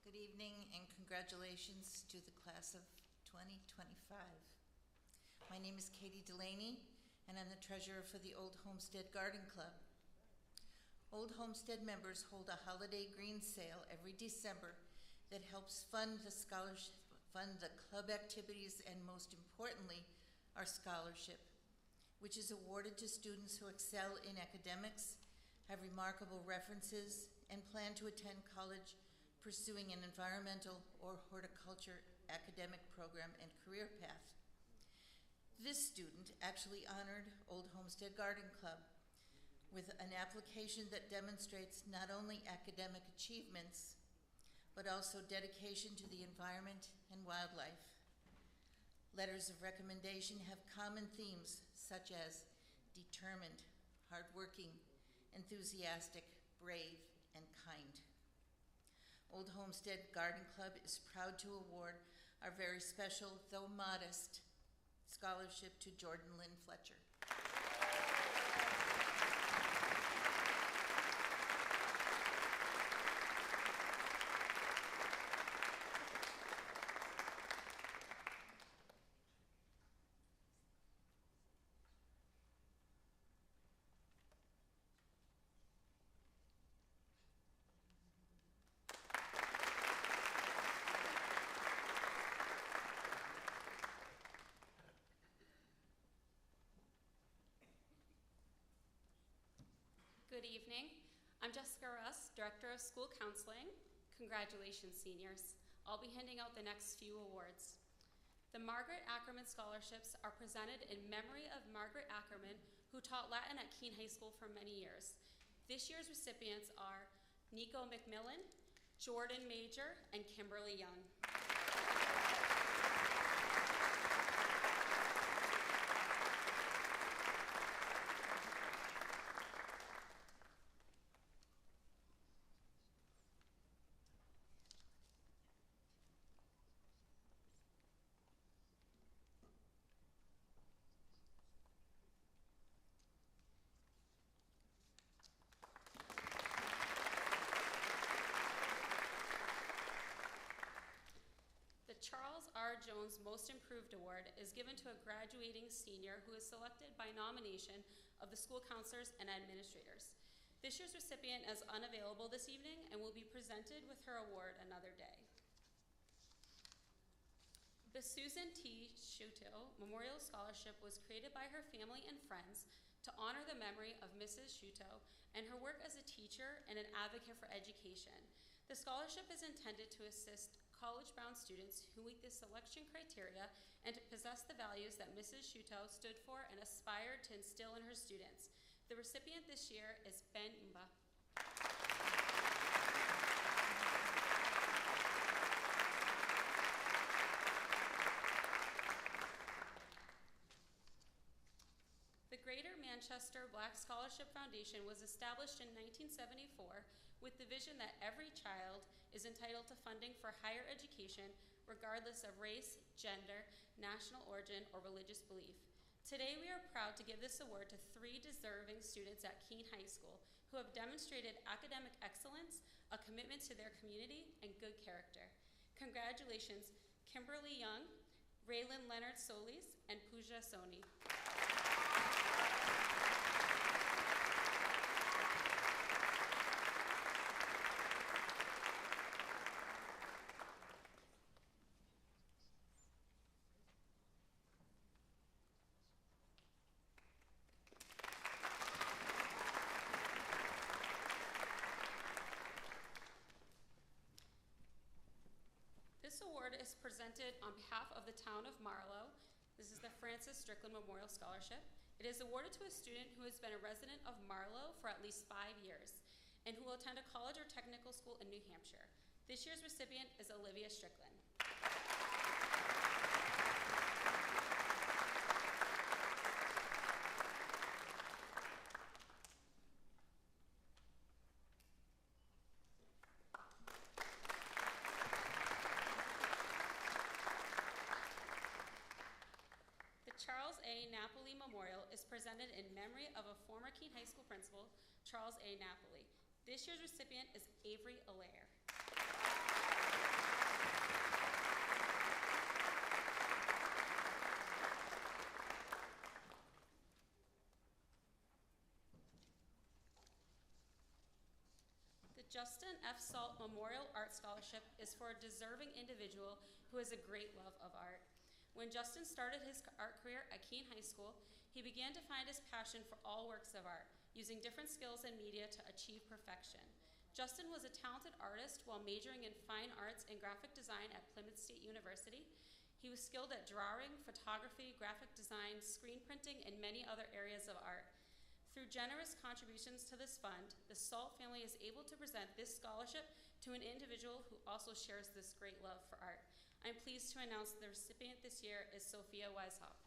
Good evening and congratulations to the class of 2025. My name is Katie Delaney and I'm the treasurer for the Old Homestead Garden Club. Old Homestead members hold a holiday green sale every December that helps fund the scholarship, fund the club activities, and most importantly, our scholarship, which is awarded to students who excel in academics, have remarkable references, and plan to attend college pursuing an environmental or horticulture academic program and career path. This student actually honored Old Homestead Garden Club with an application that demonstrates not only academic achievements, but also dedication to the environment and wildlife. Letters of recommendation have common themes such as determined, hardworking, enthusiastic, brave, and kind. Old Homestead Garden Club is proud to award our very special, though modest, scholarship to Jordan Lynn Fletcher. Good evening. I'm Jessica Russ, Director of School Counseling. Congratulations, seniors. I'll be handing out the next few awards. The Margaret Ackerman Scholarships are presented in memory of Margaret Ackerman, who taught Latin at Keene High School for many years. This year's recipients are Nico McMillan, Jordan Major, and Kimberly Young. Jones Most Improved Award is given to a graduating senior who is selected by nomination of the school counselors and administrators. This year's recipient is unavailable this evening and will be presented with her award another day. The Susan T. Shuto Memorial Scholarship was created by her family and friends to honor the memory of Mrs. Shuto and her work as a teacher and an advocate for education. The scholarship is intended to assist college-bound students who meet the selection criteria and to possess the values that Mrs. Shuto stood for and aspired to instill in her students. The recipient this year is Ben Umba. The Greater Manchester Black Scholarship Foundation was established in 1974 with the vision that every child is entitled to funding for higher education regardless of race, gender, national origin, or religious belief. Today we are proud to give this award to 3 deserving students at Keene High School who have demonstrated academic excellence, a commitment to their community, and good character. Congratulations, Kimberly Young, Raylan Leonard Solis, and Pooja Soni. This award is presented on behalf of the town of Marlow. This is the Francis Strickland Memorial Scholarship. It is awarded to a student who has been a resident of Marlow for at least 5 years and who will attend a college or technical school in New Hampshire. This year's recipient is Olivia Strickland. Charles A. Napoli Memorial is presented in memory of a former Keene High School principal, Charles A. Napoli. This year's recipient is Avery Allaire. The Justin F. Salt Memorial Art Scholarship is for a deserving individual who has a great love of art. When Justin started his art career at Keene High School, he began to find his passion for all works of art, using different skills and media to achieve perfection. Justin was a talented artist while majoring in fine arts and graphic design at Plymouth State University. He was skilled at drawing, photography, graphic design, screen printing, and many other areas of art. Through generous contributions to this fund, the Salt family is able to present this scholarship to an individual who also shares this great love for art. I'm pleased to announce the recipient this year is Sophia Weishaupt.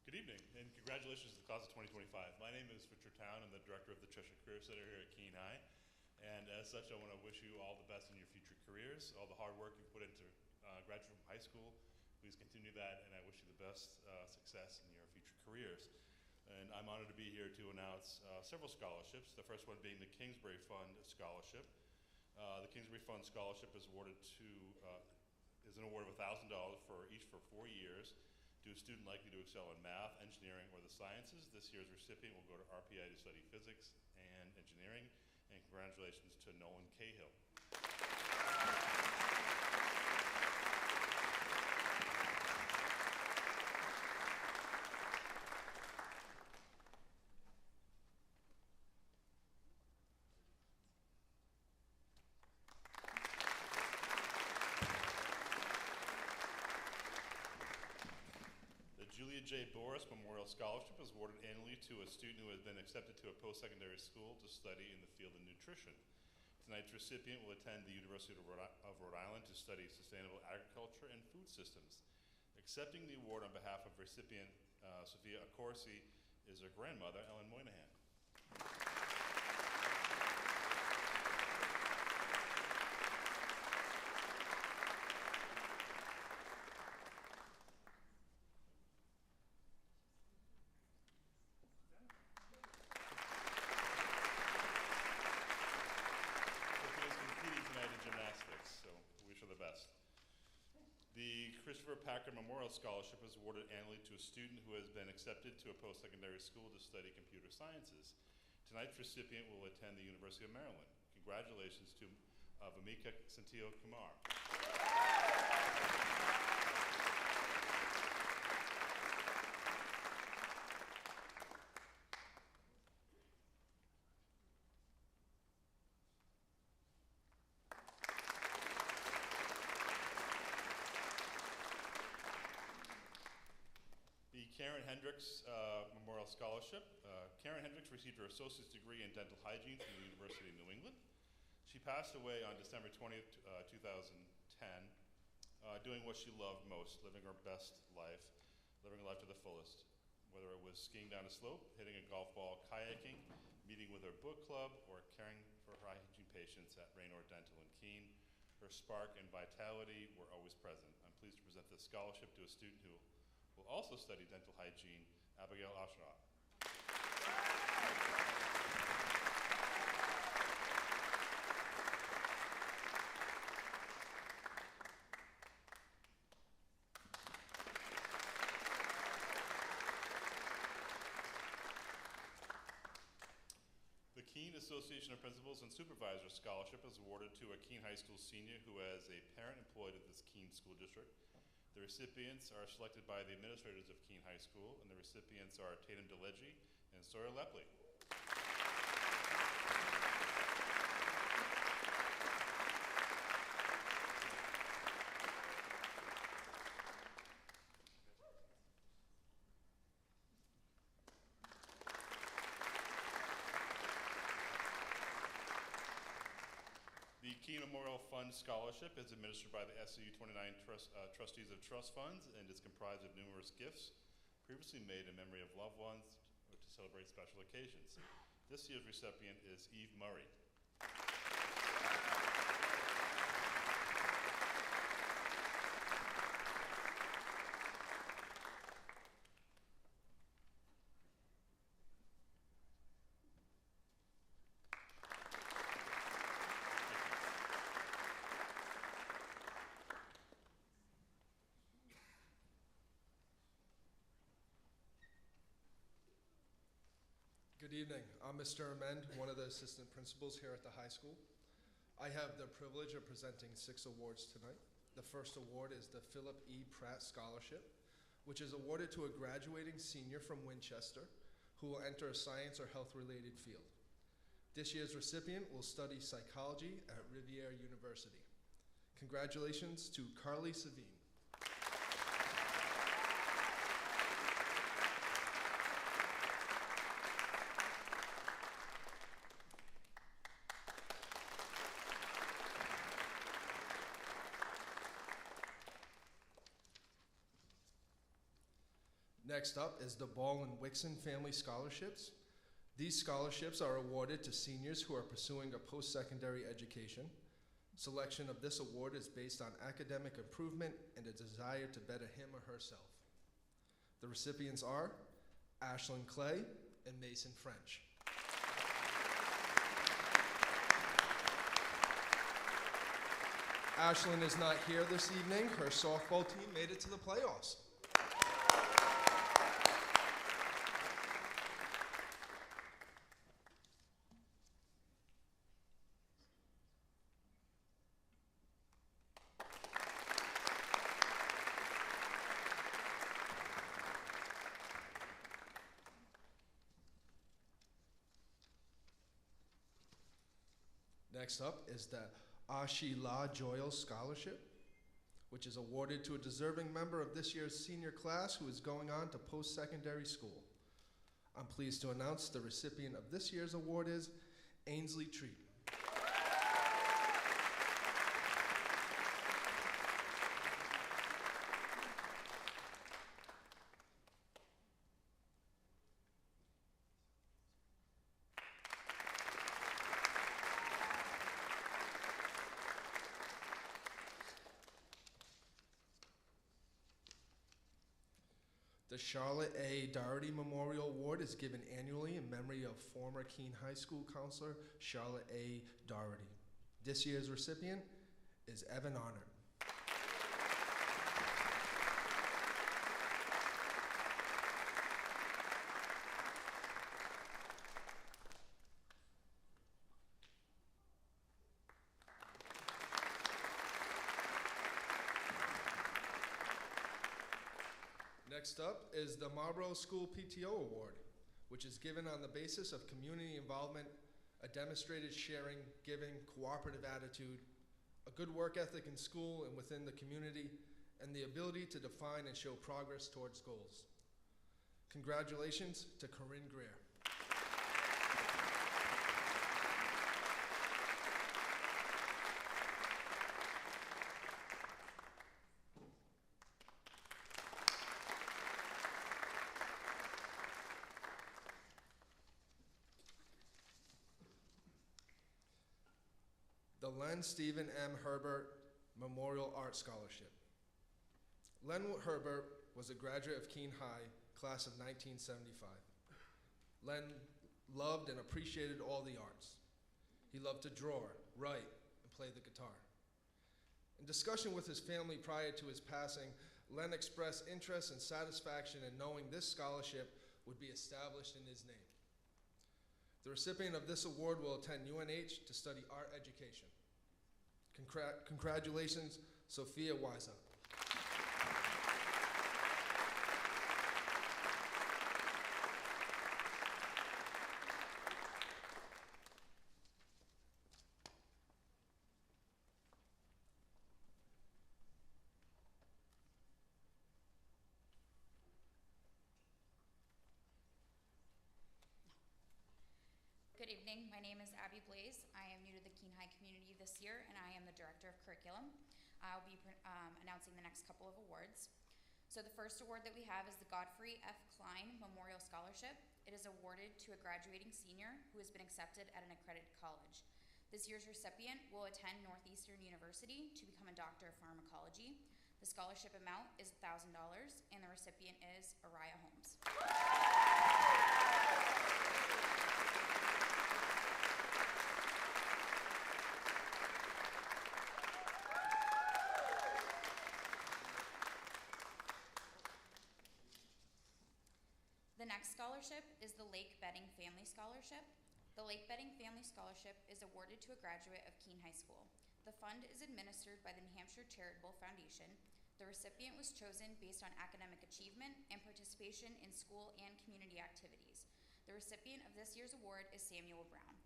Good evening, and congratulations to the class of 2025. My name is Richard Town. I'm the director of the Cheshire Career Center here at Keene High. And as such, I want to wish you all the best in your future careers, all the hard work you've put into graduating from high school. Please continue that, and I wish you the best success in your future careers. And I'm honored to be here to announce several scholarships, the first one being the Kingsbury Fund Scholarship. The Kingsbury Fund Scholarship is awarded to, is an award of $1,000 for each for 4 years to a student likely to excel in math, engineering, or the sciences. This year's recipient will go to RPI to study physics and engineering, and congratulations to Nolan Cahill. Julia J. Boris Memorial Scholarship is awarded annually to a student who has been accepted to a post-secondary school to study in the field of nutrition. Tonight's recipient will attend the University of Rhode Island to study sustainable agriculture and food systems. Accepting the award on behalf of recipient Sophia Accorsi is her grandmother, Ellen Moynihan. Sophia's competing tonight in gymnastics, so we wish her the best. The Christopher Packard Memorial Scholarship is awarded annually to a student who has been accepted to a post-secondary school to study computer sciences. Tonight's recipient will attend the University of Maryland. Congratulations to Vamika Santillo Kumar. The Karen Hendricks Memorial Scholarship. Karen Hendricks received her associate's degree in dental hygiene from the University of New England. She passed away on December 20th, 2010, doing what she loved most, living her best life, living a life to the fullest. Whether it was skiing down a slope, hitting a golf ball, kayaking, meeting with her book club, or caring for her hygiene patients at Raynor Dental in Keene, her spark and vitality were always present. I'm pleased to present this scholarship to a student who will also study dental hygiene, Abigail Ashraf. The Keene Association of Principals and Supervisors Scholarship is awarded to a Keene High School senior who has a parent employed at this Keene School District. The recipients are selected by the administrators of Keene High School, and the recipients are Tatum DeLeggi and Sawyer Lepley. The Keene Memorial Fund Scholarship is administered by the SCU 29 Trustees of Trust Funds and is comprised of numerous gifts previously made in memory of loved ones or to celebrate special occasions. This year's recipient is Eve Murray. Good evening. I'm Mr. Amend, one of the assistant principals here at the high school. I have the privilege of presenting 6 awards tonight. The first award is the Philip E. Pratt Scholarship, which is awarded to a graduating senior from Winchester who will enter a science or health-related field. This year's recipient will study psychology at Rivier University. Congratulations to Carly Savine. Next up is the Ball and Wixon Family Scholarships. These scholarships are awarded to seniors who are pursuing a post-secondary education. Selection of this award is based on academic improvement and a desire to better him or herself. The recipients are Ashlyn Clay and Mason French. Ashlyn is not here this evening. Her softball team made it to the playoffs. Next up is the Ashila Joyal Scholarship, which is awarded to a deserving member of this year's senior class who is going on to post-secondary school. I'm pleased to announce the recipient of this year's award is Ainsley Treat. The Charlotte A. Doherty Memorial Award is given annually in memory of former Keene High School counselor Charlotte A. Doherty. This year's recipient is Evan Arnott. Next up is the Marlborough School PTO Award, which is given on the basis of community involvement, a demonstrated sharing, giving, cooperative attitude, a good work ethic in school and within the community, and the ability to define and show progress towards goals. Congratulations to Corinne Greer. The Len Stephen M. Herbert Memorial Art Scholarship. Len Herbert was a graduate of Keene High, class of 1975. Len loved and appreciated all the arts. He loved to draw, write, and play the guitar. In discussion with his family prior to his passing, Len expressed interest and satisfaction in knowing this scholarship would be established in his name. The recipient of this award will attend UNH to study art education. Congratulations, Sophia Wiza. Good evening. My name is Abby Blaze. I am new to the Keene High community this year, and I am the Director of Curriculum. I'll be announcing the next couple of awards. So the first award that we have is the Godfrey F. Klein Memorial Scholarship. It is awarded to a graduating senior who has been accepted at an accredited college. This year's recipient will attend Northeastern University to become a doctor of pharmacology. The scholarship amount is $1,000, and the recipient is Araya Holmes. The next scholarship is the Lake Betting Family Scholarship. The Lake Betting Family Scholarship is awarded to a graduate of Keene High School. The fund is administered by the New Hampshire Charitable Foundation. The recipient was chosen based on academic achievement and participation in school and community activities. The recipient of this year's award is Samuel Brown.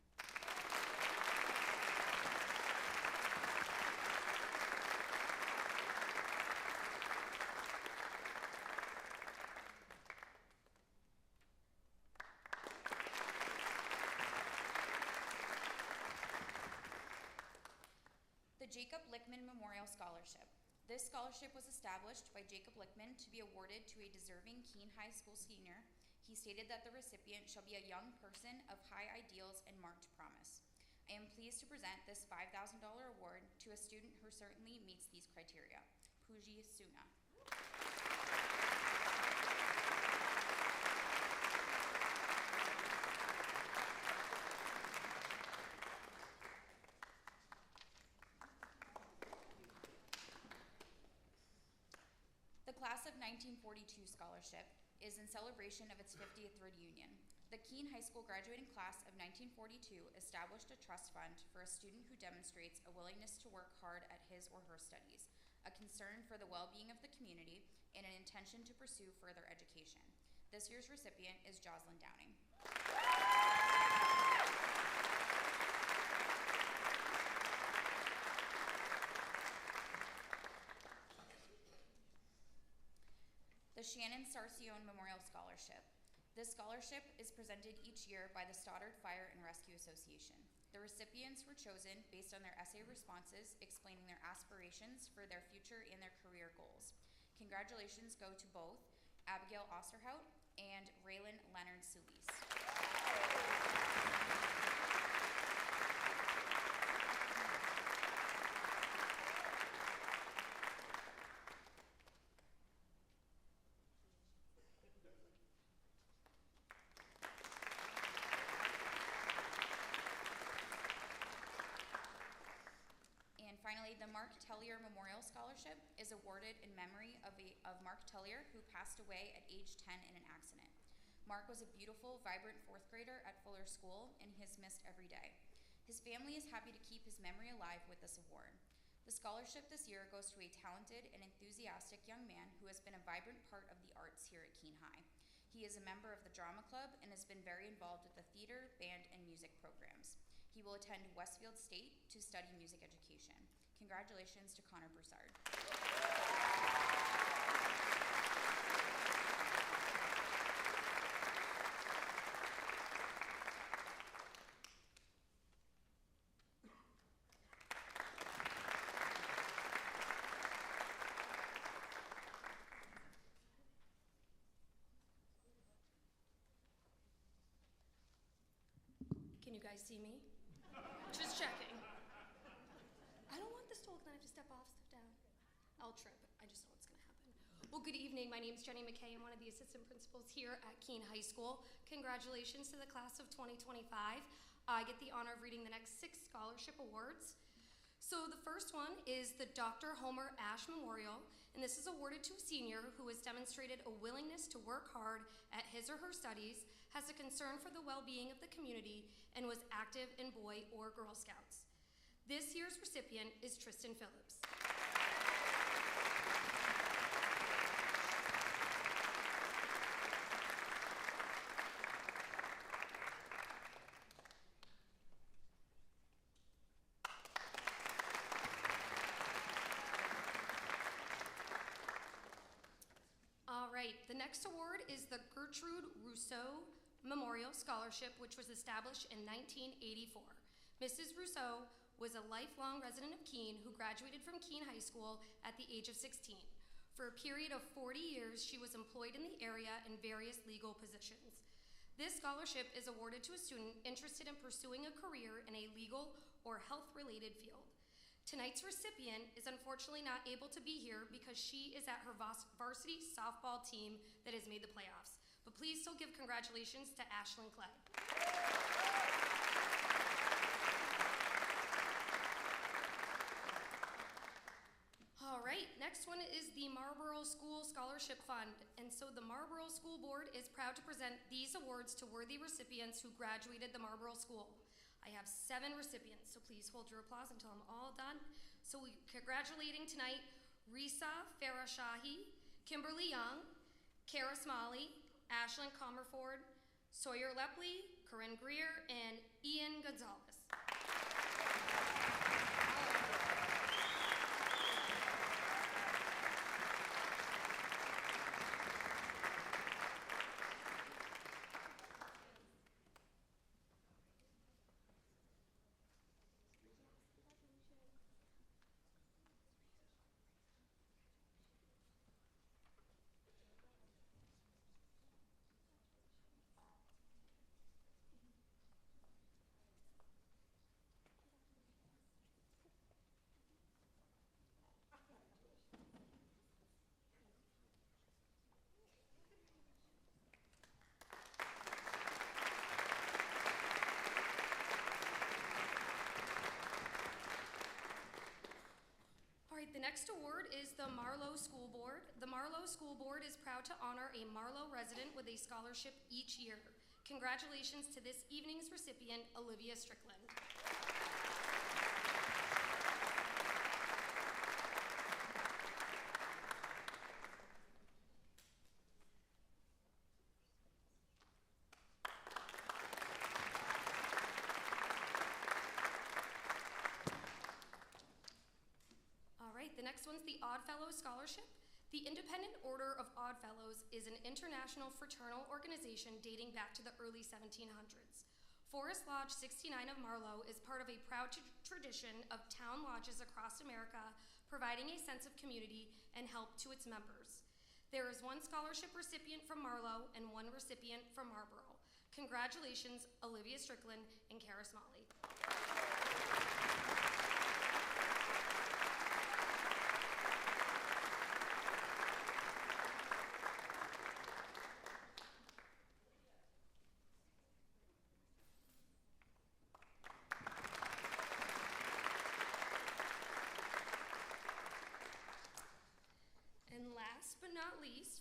The Jacob Lickman Memorial Scholarship. This scholarship was established by Jacob Lickman to be awarded to a deserving Keene High School senior. He stated that the recipient shall be a young person of high ideals and marked promise. I am pleased to present this $5,000 award to a student who certainly meets these criteria, Pooji Suna. The Class of 1942 Scholarship is in celebration of its 50th reunion. The Keene High School graduating class of 1942 established a trust fund for a student who demonstrates a willingness to work hard at his or her studies, a concern for the well-being of the community, and an intention to pursue further education. This year's recipient is Jocelyn Downing. The Shannon Sarcione Memorial Scholarship. This scholarship is presented each year by the Stoddard Fire and Rescue Association. The recipients were chosen based on their essay responses explaining their aspirations for their future and their career goals. Congratulations go to both Abigail Osterhout and Raylan Leonard Solis. Finally, the Mark Tellier Memorial Scholarship is awarded in memory of Mark Tellier, who passed away at age 10 in an accident. Mark was a beautiful, vibrant fourth grader at Fuller School, and he is missed every day. His family is happy to keep his memory alive with this award. The scholarship this year goes to a talented and enthusiastic young man who has been a vibrant part of the arts here at Keene High. He is a member of the drama club and has been very involved with the theater, band, and music programs. He will attend Westfield State to study music education. Congratulations to Connor Broussard. Can you guys see me? Just checking. I don't want this to look like I have to step off, step down. I'll trip. I just know what's going to happen. Well, good evening. My name is Jenny McKay. I'm one of the assistant principals here at Keene High School. Congratulations to the class of 2025. I get the honor of reading the next 6 scholarship awards. So the first one is the Dr. Homer Ash Memorial, and this is awarded to a senior who has demonstrated a willingness to work hard at his or her studies, has a concern for the well-being of the community, and was active in Boy or Girl Scouts. This year's recipient is Tristan Phillips. All right, the next award is the Gertrude Rousseau Memorial Scholarship, which was established in 1984. Mrs. Rousseau was a lifelong resident of Keene who graduated from Keene High School at the age of 16. For a period of 40 years, she was employed in the area in various legal positions. This scholarship is awarded to a student interested in pursuing a career in a legal or health-related field. Tonight's recipient is unfortunately not able to be here because she is at her varsity softball team that has made the playoffs. But please still give congratulations to Ashlyn Clay. All right, next one is the Marlborough School Scholarship Fund. And so the Marlborough School Board is proud to present these awards to worthy recipients who graduated the Marlborough School. I have 7 recipients, so please hold your applause until I'm all done. So we're congratulating tonight Risa Farashahi, Kimberly Young, Kara Smalley, Ashlyn Comerford, Sawyer Lepley, Corinne Greer, and Ian Gonzalez. The next award is the Marlowe School Board. The Marlowe School Board is proud to honor a Marlowe resident with a scholarship each year. Congratulations to this evening's recipient, Olivia Strickland. The next one's the Oddfellows Scholarship. The Independent Order of Oddfellows is an international fraternal organization dating back to the early 1700s. Forest Lodge 69 of Marlowe is part of a proud tradition of town lodges across America, providing a sense of community and help to its members. There is 1 scholarship recipient from Marlowe and 1 recipient from Marlborough. Congratulations, Olivia Strickland and Kara Smalley.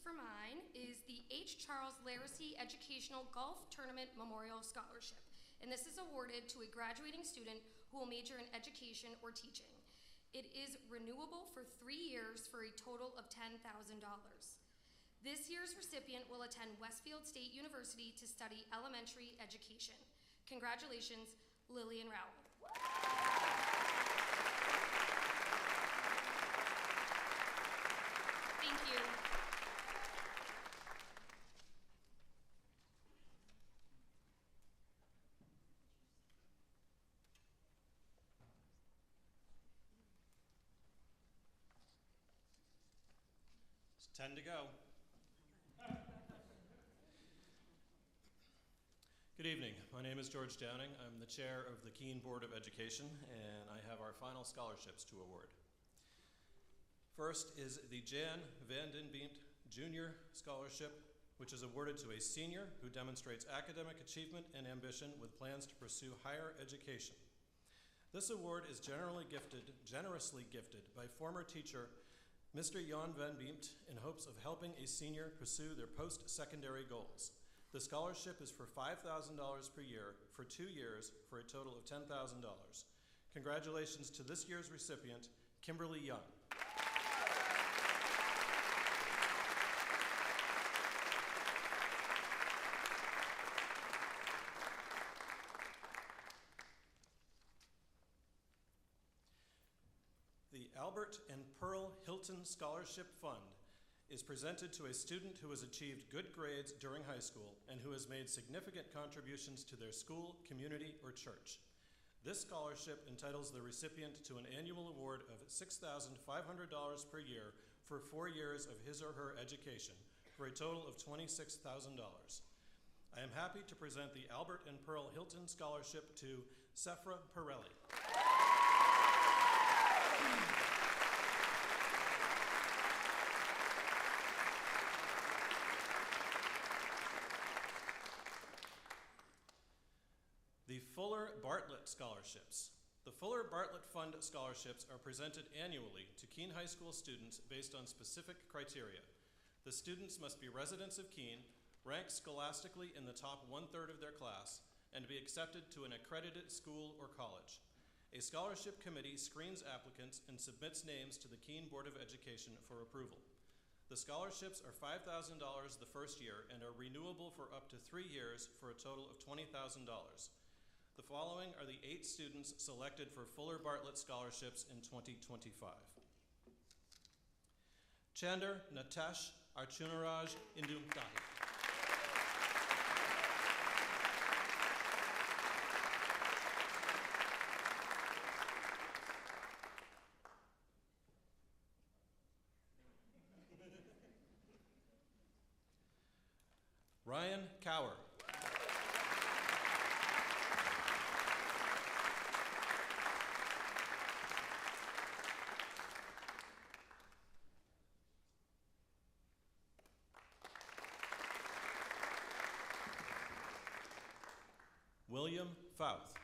for mine is the H. Charles Laracy Educational Golf Tournament Memorial Scholarship. And this is awarded to a graduating student who will major in education or teaching. It is renewable for 3 years for a total of $10,000. This year's recipient will attend Westfield State University to study elementary education. Congratulations, Lillian Rowell. Thank you. It's 10 to go. Good evening. My name is George Downing. I'm the chair of the Keene Board of Education, and I have our final scholarships to award. First is the Jan Van Den Beemt Junior Scholarship, which is awarded to a senior who demonstrates academic achievement and ambition with plans to pursue higher education. This award is generously gifted by former teacher Mr. Jan Van Beemt in hopes of helping a senior pursue their post-secondary goals. The scholarship is for $5,000 per year for 2 years for a total of $10,000. Congratulations to this year's recipient, Kimberly Young. The Albert and Pearl Hilton Scholarship Fund is presented to a student who has achieved good grades during high school and who has made significant contributions to their school, community, or church. This scholarship entitles the recipient to an annual award of $6,500 per year for 4 years of his or her education, for a total of $26,000. I am happy to present the Albert and Pearl Hilton Scholarship to Sephra Pirelli. The Fuller Bartlett Scholarships. The Fuller Bartlett Fund scholarships are presented annually to Keene High School students based on specific criteria. The students must be residents of Keene, rank scholastically in the top 1/3 of their class, and be accepted to an accredited school or college. A scholarship committee screens applicants and submits names to the Keene Board of Education for approval. The scholarships are $5,000 the first year and are renewable for up to 3 years for a total of $20,000. The following are the 8 students selected for Fuller Bartlett scholarships in 2025. Chander Natesh Archunaraj Indumdahi. Ryan Cower. William Fouth.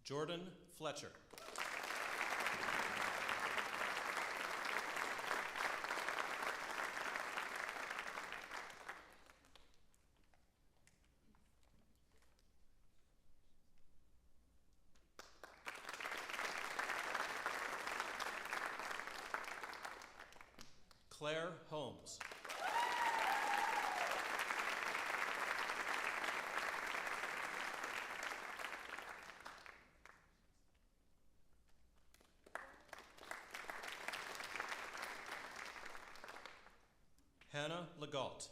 Jordan Fletcher. Claire Holmes. Hannah Legault.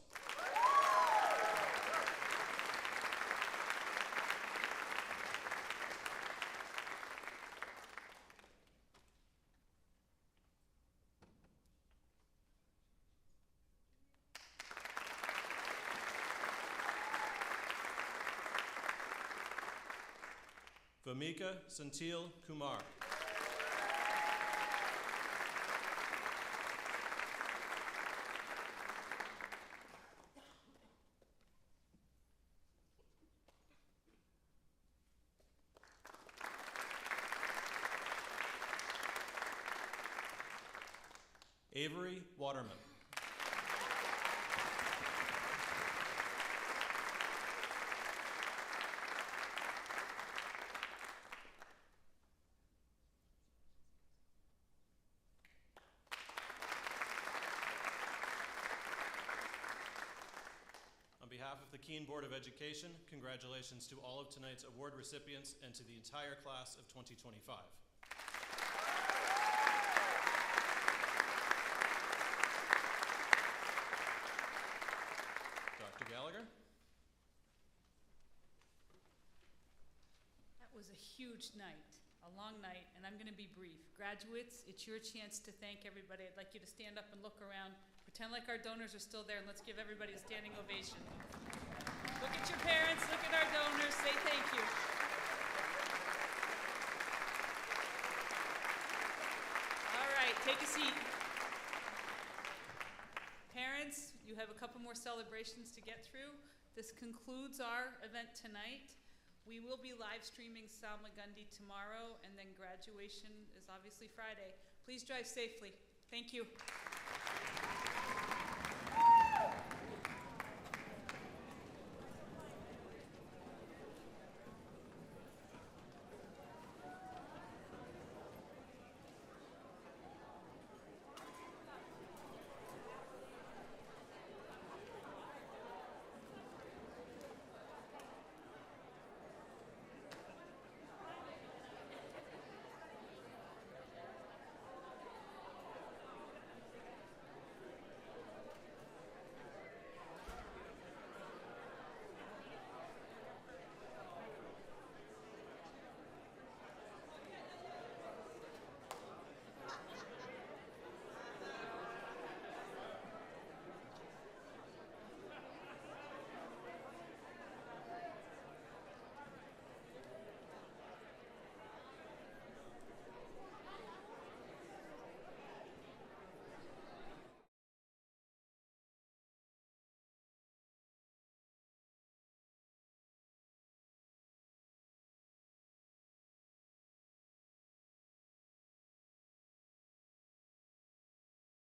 Vamika Santil Kumar. Avery Waterman. On behalf of the Keene Board of Education, congratulations to all of tonight's award recipients and to the entire class of 2025. Dr. Gallagher. That was a huge night, a long night, and I'm going to be brief. Graduates, it's your chance to thank everybody. I'd like you to stand up and look around. Pretend like our donors are still there, and let's give everybody a standing ovation. Look at your parents, look at our donors, say thank you. All right, take a seat. Parents, you have a couple more celebrations to get through. This concludes our event tonight. We will be live streaming Salmagundi tomorrow, and then graduation is obviously Friday. Please drive safely. Thank you.